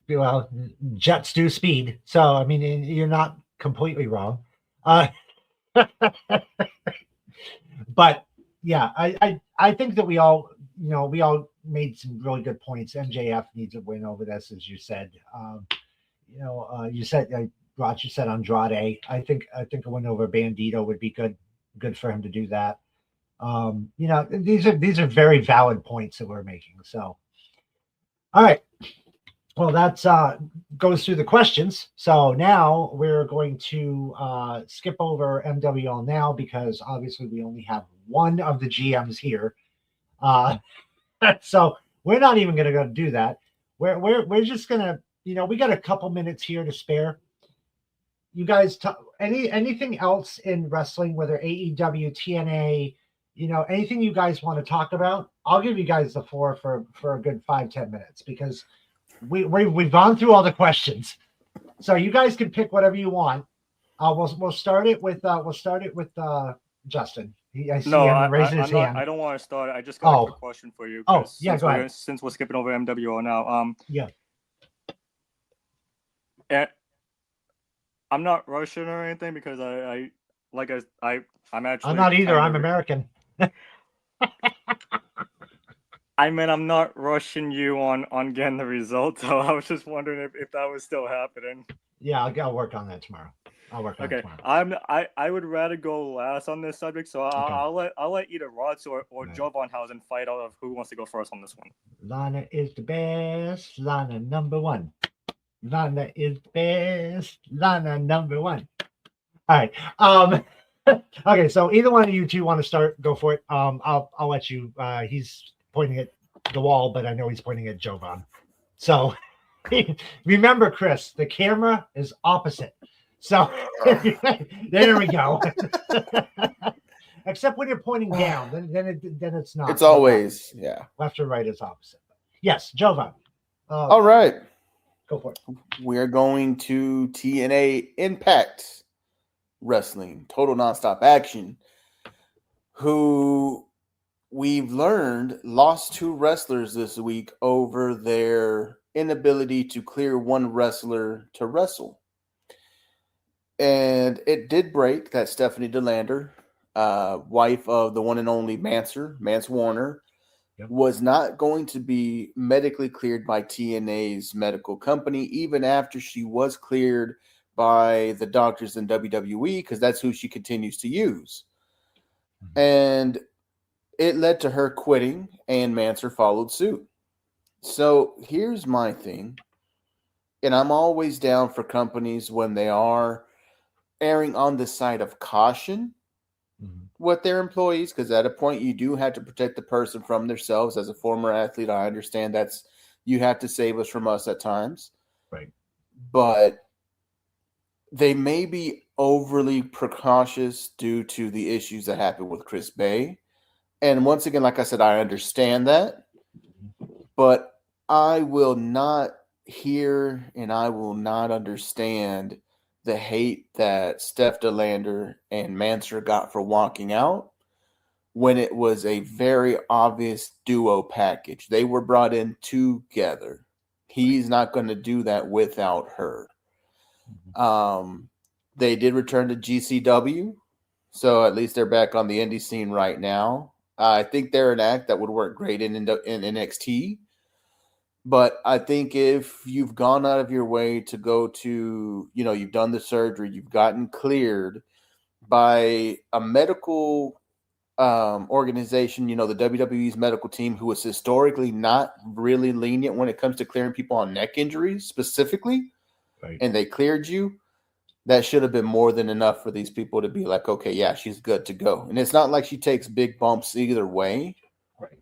B: Well, jets do speed, so I mean you're not completely wrong. But yeah, I think that we all made some really good points. MJF needs a win over this, as you said. You said Rod, you said Andrade. I think a win over Bandito would be good for him to do that. These are very valid points that we're making. So, all right. Well, that's goes through the questions. So now we're going to skip over MWL now because obviously we only have one of the GMs here. So we're not even going to go do that. We're just gonna, we got a couple minutes here to spare. You guys, anything else in wrestling, whether AEW, TNA, anything you guys want to talk about? I'll give you guys the floor for a good 5-10 minutes because we've gone through all the questions, so you guys can pick whatever you want. We'll start it with Justin. I see him raising his hand.
C: I don't want to start. I just got a quick question for you.
B: Oh, yeah, go ahead.
C: Since we're skipping over MWO now,
B: yeah.
C: I'm not Russian or anything because I'm actually.
B: I'm not either. I'm American.
C: I mean, I'm not rushing you on getting the results, so I was just wondering if that was still happening.
B: Yeah, I'll work on that tomorrow. I'll work on it tomorrow.
C: I would rather go last on this subject, so I'll let either Rods or Joe Bonhausen fight out of who wants to go first on this one.
B: Lana is the best. Lana number one. Lana is the best. Lana number one. All right. Okay, so either one of you two want to start, go for it. I'll let you. He's pointing at the wall, but I know he's pointing at Jovan. So remember, Chris, the camera is opposite. So there we go. Except when you're pointing down, then it's not.
D: It's always
B: left or right is opposite. Yes, Jovan.
D: All right,
B: go for it.
D: We're going to TNA Impact Wrestling, Total Nonstop Action, who we've learned lost 2 wrestlers this week over their inability to clear one wrestler to wrestle. And it did break that Stephanie DeLander, wife of the one and only Mance Warner, was not going to be medically cleared by TNA's medical company, even after she was cleared by the doctors in WWE, because that's who she continues to use. And it led to her quitting, and Manser followed suit. So here's my thing, and I'm always down for companies when they are erring on the side of caution with their employees, because at a point you do have to protect the person from themselves. As a former athlete, I understand you have to save us from us at times.
B: Right.
D: But they may be overly precautious due to the issues that happened with Chris Bay. And once again, like I said, I understand that, but I will not hear and I will not understand the hate that Steph DeLander and Manser got for walking out when it was a very obvious duo package. They were brought in together. He's not going to do that without her. They did return to GCW, so at least they're back on the indie scene right now. I think they're an act that would work great in NXT. But I think if you've gone out of your way to go to, you've done the surgery, you've gotten cleared by a medical organization, the WWE's medical team, who is historically not really lenient when it comes to clearing people on neck injuries specifically, right, and they cleared you, that should have been more than enough for these people to be like, okay, yeah, she's good to go. And it's not like she takes big bumps either way. Right.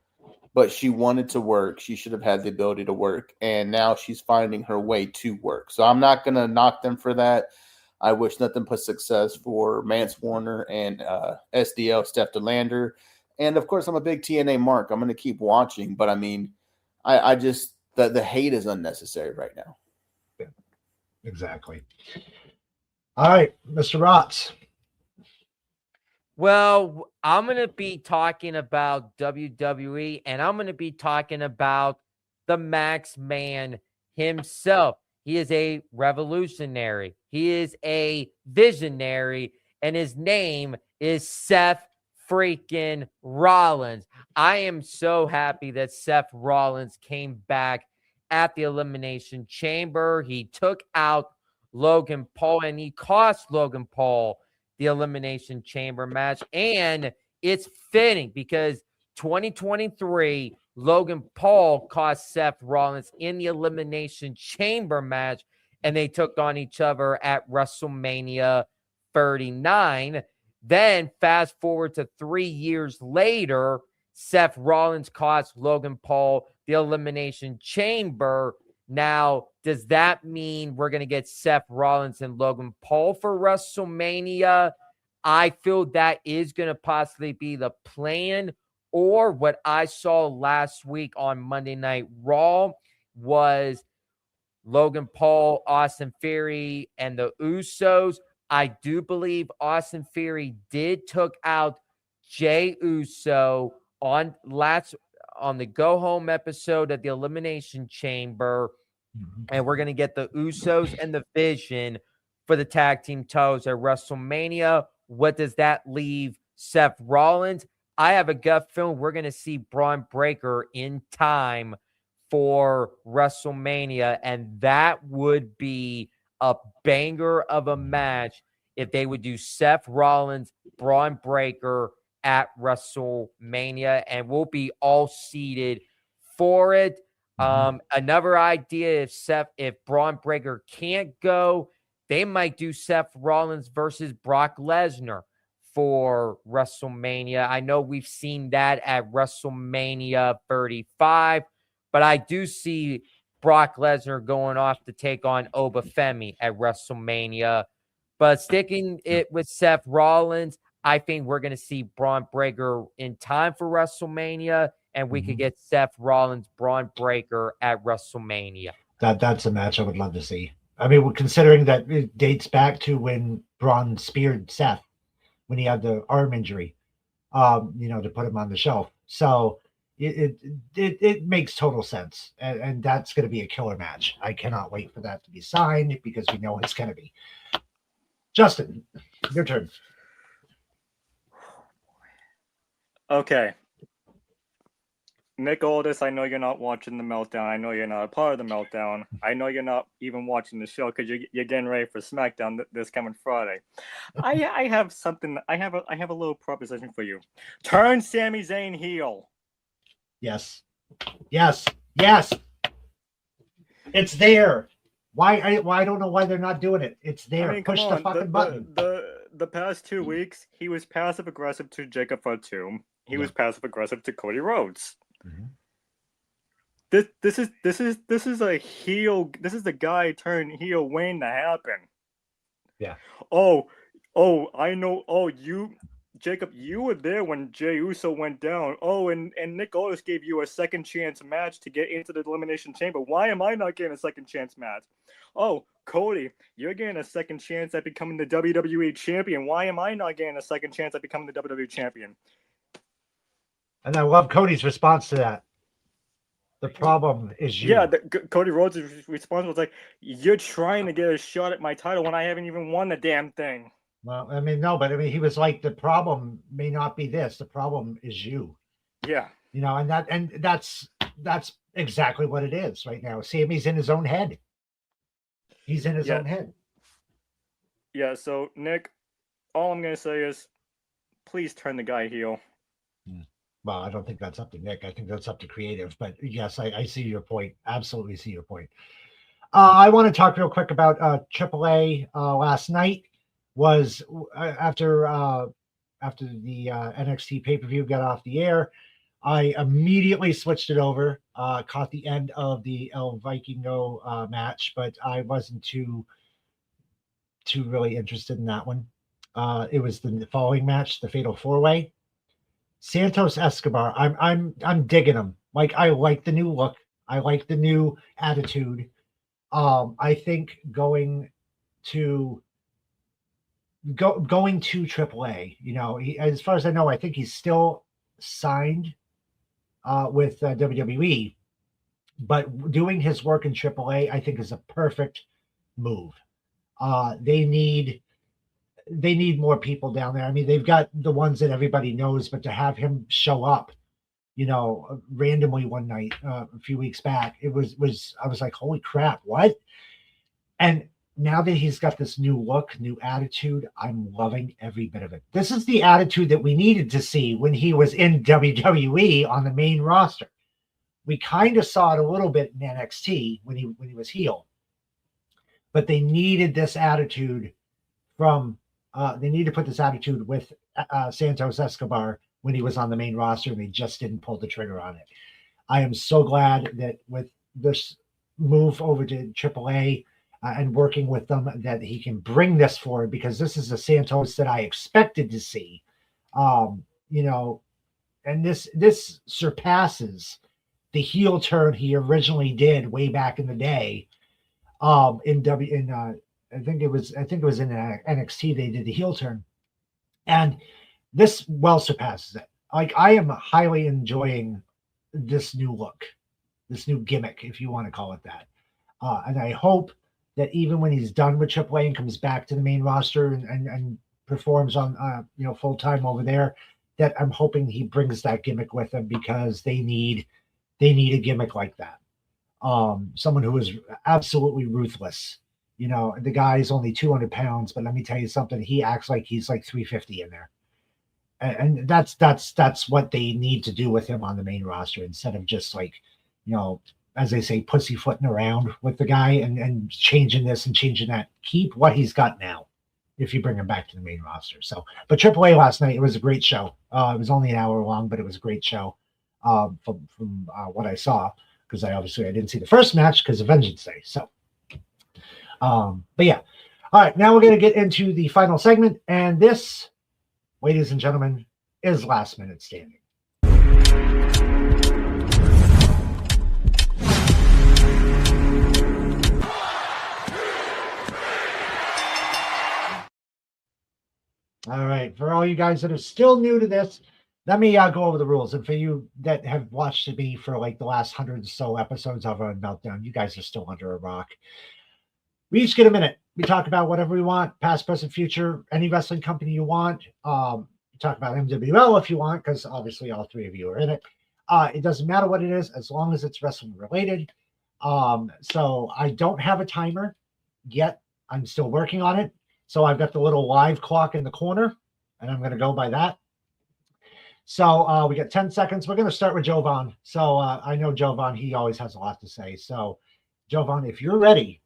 D: But she wanted to work. She should have had the ability to work. And now she's finding her way to work. So I'm not going to knock them for that. I wish nothing but success for Mance Warner and SDL, Steph DeLander. And, of course, I'm a big TNA mark. I'm going to keep watching. But, I mean, I just – the hate is unnecessary right now.
B: Yeah, exactly. All right, Mr. Rotz.
E: Well, I'm going to be talking about WWE, and I'm going to be talking about the Max Man himself. He is a revolutionary. He is a visionary, and his name is Seth freaking Rollins. I am so happy that Seth Rollins came back at the Elimination Chamber. He took out Logan Paul, and he cost Logan Paul the Elimination Chamber match. And it's fitting because 2023, Logan Paul cost Seth Rollins in the Elimination Chamber match, and they took on each other at WrestleMania 39. Then, fast forward to 3 years later, Seth Rollins cost Logan Paul the Elimination Chamber. Now, does that mean we're going to get Seth Rollins and Logan Paul for WrestleMania? I feel that is going to possibly be the plan. Or what I saw last week on Monday Night Raw was Logan Paul, Austin Theory, and the Usos. I do believe Austin Theory did took out Jey Uso on the go home episode of the Elimination Chamber. And we're going to get the Usos and the Vision for the tag team titles at WrestleMania. What does that leave Seth Rollins? I have a gut feeling we're going to see Braun Breaker in time for WrestleMania, and that would be a banger of a match if they would do Seth Rollins, Braun Breaker at WrestleMania, and we'll be all seated for it. Another idea, if Braun Breaker can't go, they might do Seth Rollins versus Brock Lesnar for WrestleMania. I know we've seen that at WrestleMania 35, but I do see Brock Lesnar going off to take on Obafemi at WrestleMania. But sticking it with Seth Rollins, I think we're going to see Braun Breaker in time for WrestleMania, and we could get Seth Rollins, Braun Breaker at WrestleMania.
B: That's a match I would love to see. I mean, considering that it dates back to when Braun speared Seth when he had the arm injury, to put him on the shelf. So it makes total sense, and that's going to be a killer match. I cannot wait for that to be signed because we know it's going to be. Justin, your turn.
C: Okay. Nick Aldis, I know you're not watching the Meltdown. I know you're not a part of the Meltdown. I know you're not even watching the show because you're getting ready for SmackDown this coming Friday. I have something. I have a little proposition for you. Turn Sami Zayn heel.
B: Yes. It's there. Why? I don't know why they're not doing it. It's there.
C: I mean,
B: push the fucking button.
C: The past 2 weeks, he was passive aggressive to Jacob Fatu. He was passive aggressive to Cody Rhodes. This is a heel. This is the guy turned heel waiting to happen.
B: Yeah.
C: Oh, I know. Oh, Jacob, you were there when Jey Uso went down. Oh, and Nick Aldis gave you a second chance match to get into the Elimination Chamber. Why am I not getting a second chance match? Oh, Cody, you're getting a second chance at becoming the WWE champion. Why am I not getting a second chance at becoming the WWE champion?
B: And I love Cody's response to that. The problem is you.
C: Yeah, Cody Rhodes' response was like, "You're trying to get a shot at my title when I haven't even won the damn thing."
B: Well, I mean, no, but I mean, he was like, the problem may not be this. The problem is you.
C: Yeah.
B: And that's exactly what it is right now. Sammy's in his own head. He's in his own head.
C: Yeah. So Nick, all I'm gonna say is, please turn the guy heel.
B: Well, I don't think that's up to Nick. I think that's up to creative. But yes, I see your point. Absolutely see your point. I want to talk real quick about AAA last night. Was after the NXT pay-per-view got off the air, I immediately switched it over, caught the end of the El Vikingo match, but I wasn't too really interested in that one. It was the following match, the Fatal 4-Way. Santos Escobar, I'm digging him. Like, I like the new look. I like the new attitude. I think going to going to AAA. As far as I know, I think he's still signed with WWE, but doing his work in AAA, I think, is a perfect move. They need more people down there. I mean, they've got the ones that everybody knows, but to have him show up, randomly one night a few weeks back, I was like, holy crap, what? And now that he's got this new look, new attitude, I'm loving every bit of it. This is the attitude that we needed to see when he was in WWE on the main roster. We kind of saw it a little bit in NXT when he was heel, but they needed this attitude they need to put this attitude with Santos Escobar when he was on the main roster, and they just didn't pull the trigger on it. I am so glad that with this move over to AAA and working with them, that he can bring this forward, because this is a Santos that I expected to see. And this surpasses the heel turn he originally did way back in the day. I think it was in NXT they did the heel turn, and this well surpasses it. Like, I am highly enjoying this new look, this new gimmick, if you want to call it that. And I hope that even when he's done with AAA and comes back to the main roster and performs on full time over there, that I'm hoping he brings that gimmick with him, because they need a gimmick like that. Someone who is absolutely ruthless. The guy is only 200 pounds, but let me tell you something, he acts like he's like 350 in there. And that's what they need to do with him on the main roster, instead of just like, as they say, pussyfooting around with the guy and changing this and changing that. Keep what he's got now if you bring him back to the main roster. So, but AAA last night, it was a great show. It was only an hour long, but it was a great show from what I saw, because I didn't see the first match because of Vengeance Day. So, but yeah. All right, now we're going to get into the final segment, and this, ladies and gentlemen, is Last Minute Standing. All right, for all you guys that are still new to this, let me go over the rules. And for you that have watched me for like the last 100 or so episodes of a Meltdown, you guys are still under a rock. We each get a minute. We talk about whatever we want, past, present, future, any wrestling company you want. You talk about MWL if you want, because obviously all three of you are in it. It doesn't matter what it is, as long as it's wrestling related. So I don't have a timer yet. I'm still working on it. So I've got the little live clock in the corner, and I'm going to go by that. So we got 10 seconds. We're going to start with Jovan. So I know Jovan, he always has a lot to say. So Jovan, if you're ready.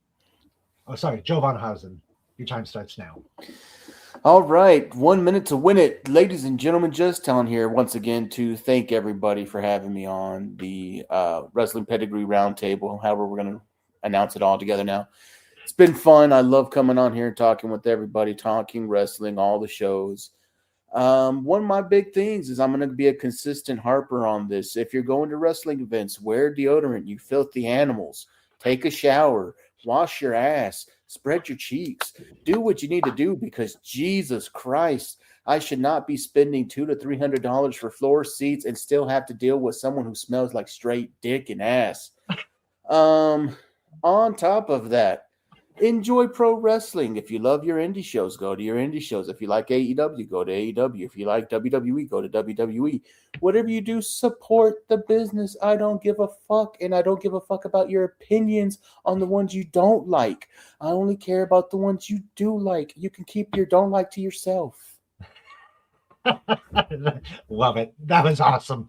B: Oh, sorry, Jovan Hausen, your time starts now.
D: All right, 1 minute to win it. Ladies and gentlemen, just telling here once again to thank everybody for having me on the Wrestling Pedigree Roundtable, however we're going to announce it all together now. It's been fun. I love coming on here and talking with everybody, talking wrestling, all the shows. One of my big things is I'm going to be a consistent harper on this. If you're going to wrestling events, wear deodorant, you filthy animals. Take a shower, wash your ass, spread your cheeks, do what you need to do, because Jesus Christ, I should not be spending $200 to $300 for floor seats and still have to deal with someone who smells like straight dick and ass. On top of that, enjoy pro wrestling. If you love your indie shows, go to your indie shows. If you like AEW, go to AEW. If you like WWE, go to WWE. Whatever you do, support the business. I don't give a fuck, and I don't give a fuck about your opinions on the ones you don't like. I only care about the ones you do like. You can keep your don't like to yourself.
B: Love it. That was awesome.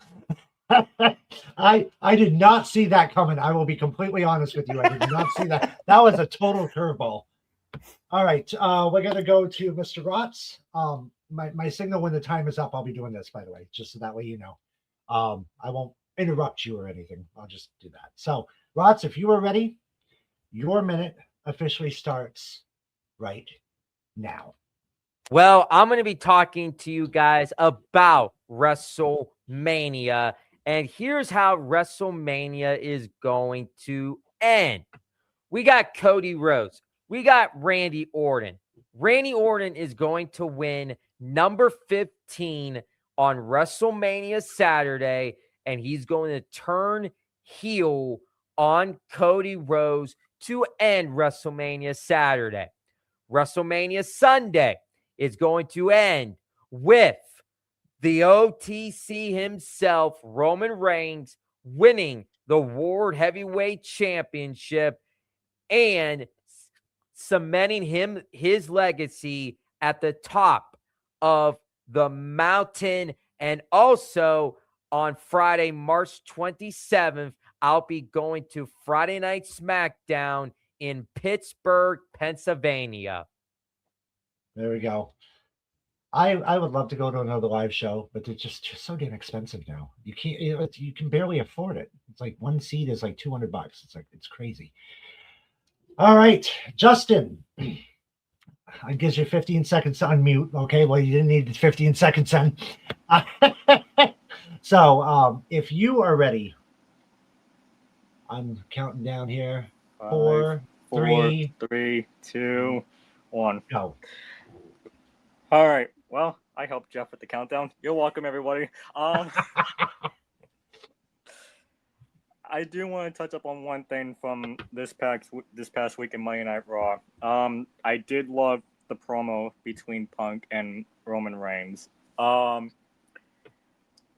B: I did not see that coming. I will be completely honest with you. I did not see that. That was a total curveball. All right. We're going to go to Mr. Rotz. My signal when the time is up, I'll be doing this, by the way, just so that way you know. I won't interrupt you or anything. I'll just do that. So, Rotz, if you are ready, your minute officially starts right now.
E: Well, I'm going to be talking to you guys about WrestleMania. And here's how WrestleMania is going to end. We got Cody Rhodes. We got Randy Orton. Randy Orton is going to win number 15 on WrestleMania Saturday, and he's going to turn heel on Cody Rhodes to end WrestleMania Saturday. WrestleMania Sunday is going to end with the OTC himself, Roman Reigns, winning the World Heavyweight Championship and cementing his legacy at the top of the mountain. And also on Friday, March 27th, I'll be going to Friday Night SmackDown in Pittsburgh, Pennsylvania.
B: There we go. I would love to go to another live show, but it's just so damn expensive now. You can't, you can barely afford it. It's like one seat is like $200. It's crazy. All right, Justin, I gives you 15 seconds to unmute. Okay, well, you didn't need the 15 seconds then. So if you are ready, I'm counting down here. 4, 3,
C: 2, 1.
B: go.
C: All right. Well, I helped Jeff with the countdown. You're welcome, everybody. I do want to touch up on one thing from this past week in Monday Night Raw. I did love the promo between Punk and Roman Reigns.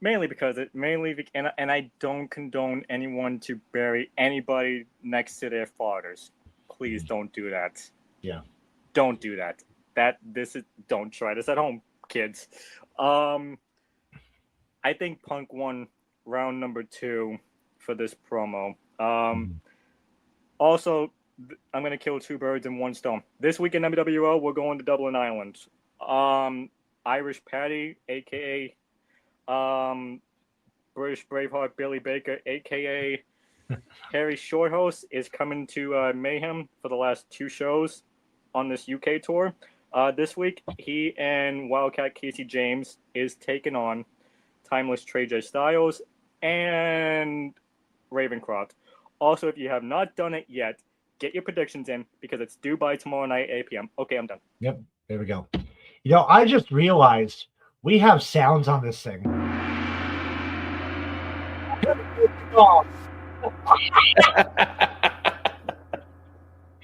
C: Mainly because and I don't condone anyone to bury anybody next to their fathers. Please don't do that.
B: Yeah.
C: Don't do that. Don't try this at home, kids. I think Punk won round number 2 for this promo. Also, I'm going to kill 2 birds in one stone. This week in WWO, we're going to Dublin, Ireland. Irish Patty, a.k.a. British Braveheart Billy Baker, a.k.a. Harry Shorthouse, is coming to Mayhem for the last 2 shows on this UK tour. This week, he and Wildcat Casey James is taking on Timeless Trey J Styles and Ravencroft. Also, if you have not done it yet, get your predictions in because it's due by tomorrow night, 8 p.m. Okay, I'm done.
B: Yep, there we go. You know, I just realized we have sounds on this thing.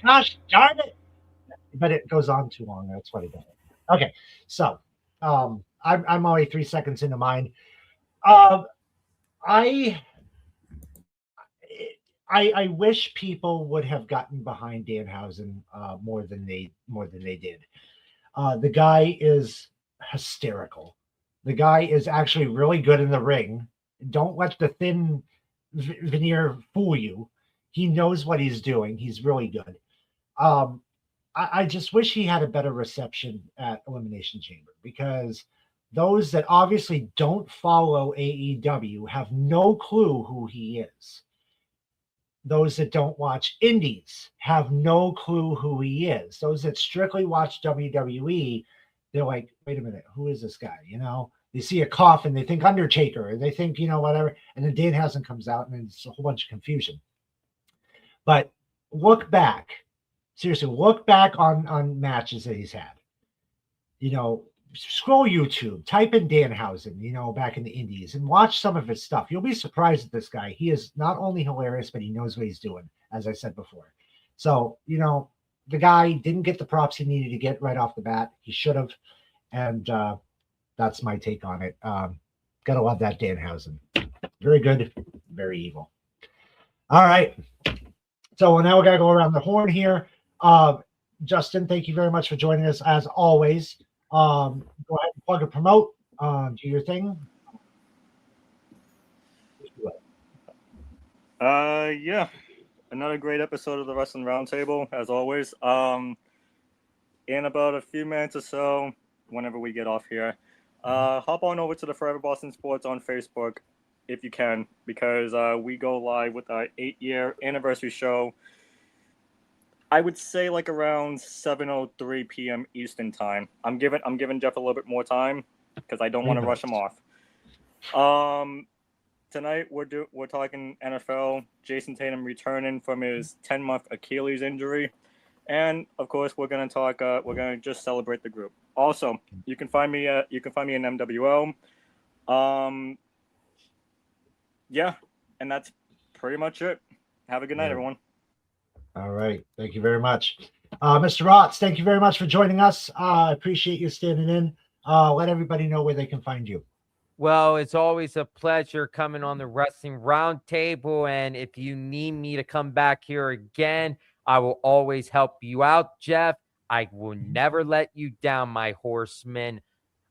B: Gosh darn it. But it goes on too long. That's what it does. Okay, so I'm only 3 seconds into mine. I wish people would have gotten behind Danhausen more than they did. The guy is hysterical. The guy is actually really good in the ring. Don't let the thin veneer fool you. He knows what he's doing. He's really good. I just wish he had a better reception at Elimination Chamber because those that obviously don't follow AEW have no clue who he is. Those that don't watch indies have no clue who he is. Those that strictly watch WWE, they're like, wait a minute, who is this guy? You know, they see a coffin, they think Undertaker, and they think, whatever. And then Danhausen comes out and it's a whole bunch of confusion. But look back. Seriously, look back on matches that he's had. Scroll YouTube, type in Danhausen, back in the indies, and watch some of his stuff. You'll be surprised at this guy. He is not only hilarious, but he knows what he's doing, as I said before. So, the guy didn't get the props he needed to get right off the bat. He should have. And that's my take on it. Gotta love that Danhausen. Very good, very evil. All right. So now we got to go around the horn here. Justin, thank you very much for joining us as always. Go ahead and plug and promote. Do your thing.
C: Yeah. Another great episode of the Wrestling Roundtable, as always. In about a few minutes or so, whenever we get off here, hop on over to the Forever Boston Sports on Facebook if you can, because we go live with our 8-year anniversary show. I would say like around 7:03 p.m. Eastern time. I'm giving Jeff a little bit more time because I don't want to rush him off. Tonight we're talking NFL. Jason Tatum returning from his 10-month Achilles injury, And of course, we're gonna talk. We're gonna just celebrate the group. Also, you can find me. You can find me in MWO. Yeah, and that's pretty much it. Have a good night, everyone.
B: All right. Thank you very much. Mr. Rotz, thank you very much for joining us. I appreciate you standing in. Let everybody know where they can find you.
E: Well, it's always a pleasure coming on the Wrestling Roundtable. And if you need me to come back here again, I will always help you out, Jeff. I will never let you down, my horseman.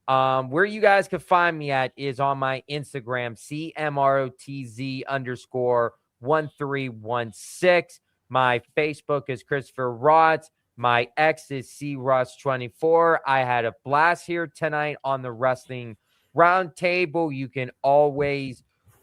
E: Where you guys can find me at is on my Instagram, CMROTZ_1316. My Facebook is Christopher Rotz. My X is CRoss24. I had a blast here tonight on the Wrestling Roundtable.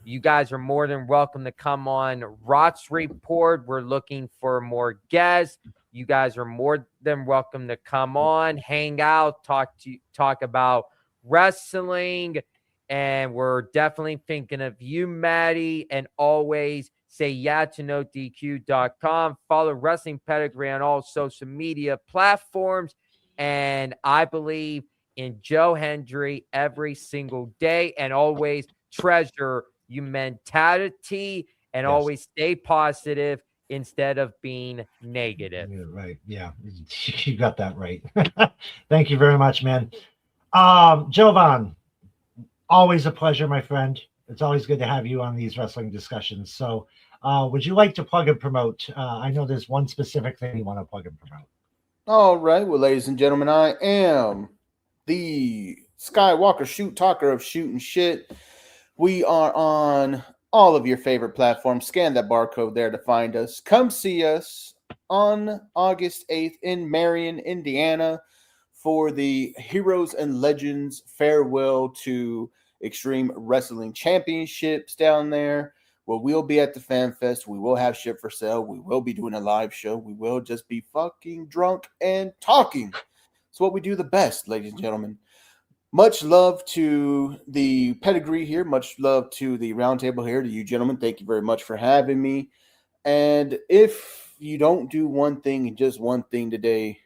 E: You guys are more than welcome to come on Rotz Report. We're looking for more guests. You guys are more than welcome to come on, hang out, talk about wrestling. And we're definitely thinking of you, Maddie. And always say yeah to NoDQ.com. Follow Wrestling Pedigree on all social media platforms. And I believe in Joe Hendry every single day, and always treasure your mentality and always stay positive instead of being negative.
B: Yeah, right. Yeah, you got that right. Thank you very much, man. Jovan, always a pleasure, my friend. It's always good to have you on these wrestling discussions. So would you like to plug and promote? I know there's one specific thing you want to plug and promote.
D: All right. Well, ladies and gentlemen, I am the Skywalker Shoot Talker of Shooting Shit. We are on all of your favorite platforms. Scan that barcode there to find us. Come see us on August 8th in Marion, Indiana for the Heroes and Legends Farewell to Extreme Wrestling Championships down there. Well, we'll be at the Fan Fest. We will have shit for sale. We will be doing a live show. We will just be fucking drunk and talking. It's what we do the best, ladies and gentlemen. Much love to the pedigree here. Much love to the roundtable here, to you gentlemen. Thank you very much for having me. And if you don't do one thing and just one thing today,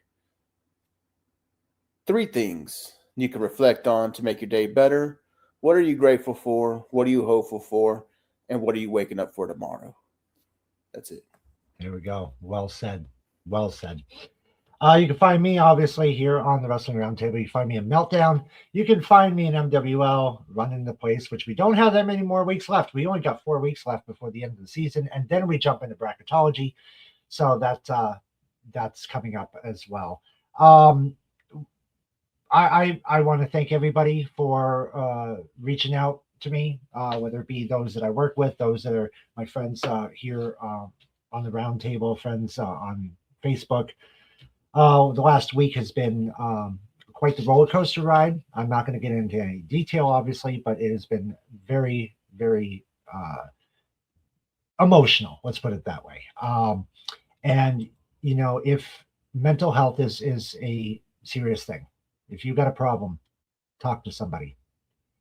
D: 3 things you can reflect on to make your day better. What are you grateful for? What are you hopeful for? And what are you waking up for tomorrow? That's it.
B: There we go. Well said. Well said. You can find me, obviously, here on the Wrestling Roundtable. You can find me in Meltdown. You can find me in MWL, running the place, which we don't have that many more weeks left. We only got 4 weeks left before the end of the season, and then we jump into bracketology. So that's coming up as well. I want to thank everybody for reaching out to me, whether it be those that I work with, those that are my friends here on the Roundtable, friends on Facebook. The last week has been quite the roller coaster ride. I'm not going to get into any detail, obviously, but it has been very, very emotional. Let's put it that way. And, you know, if mental health is a serious thing, if you've got a problem, talk to somebody.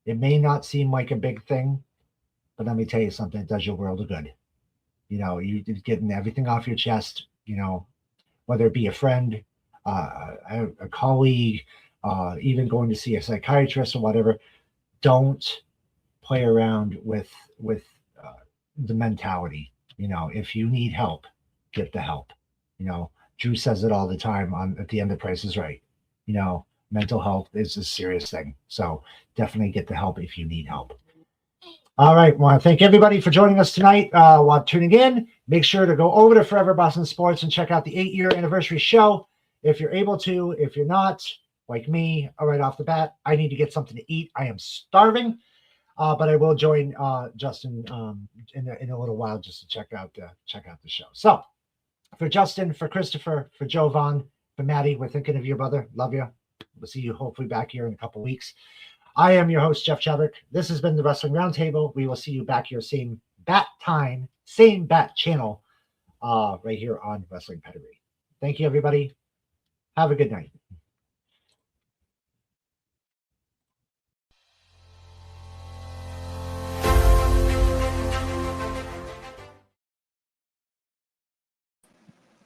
B: It may not seem like a big thing, but let me tell you something, it does your world of good. You know, you're getting everything off your chest, you know, whether it be a friend, a colleague, even going to see a psychiatrist or whatever. Don't play around with the mentality. You know, if you need help, get the help. You know, Drew says it all the time at the end of Price is Right. You know, mental health is a serious thing. So definitely get the help if you need help. All right. I want to thank everybody for joining us tonight while tuning in. Make sure to go over to Forever Boston Sports and check out the 8-year anniversary show. If you're able to, if you're not, like me, right off the bat, I need to get something to eat. I am starving, but I will join Justin in a little while just to check out the show. So for Justin, for Christopher, for Jovan, for Maddie, we're thinking of you, brother. Love you. We'll see you hopefully back here in a couple weeks. I am your host, Jeff Chadwick. This has been the Wrestling Roundtable. We will see you back here, same bat time, same bat channel, right here on Wrestling Pedigree. Thank you, everybody. Have a good night.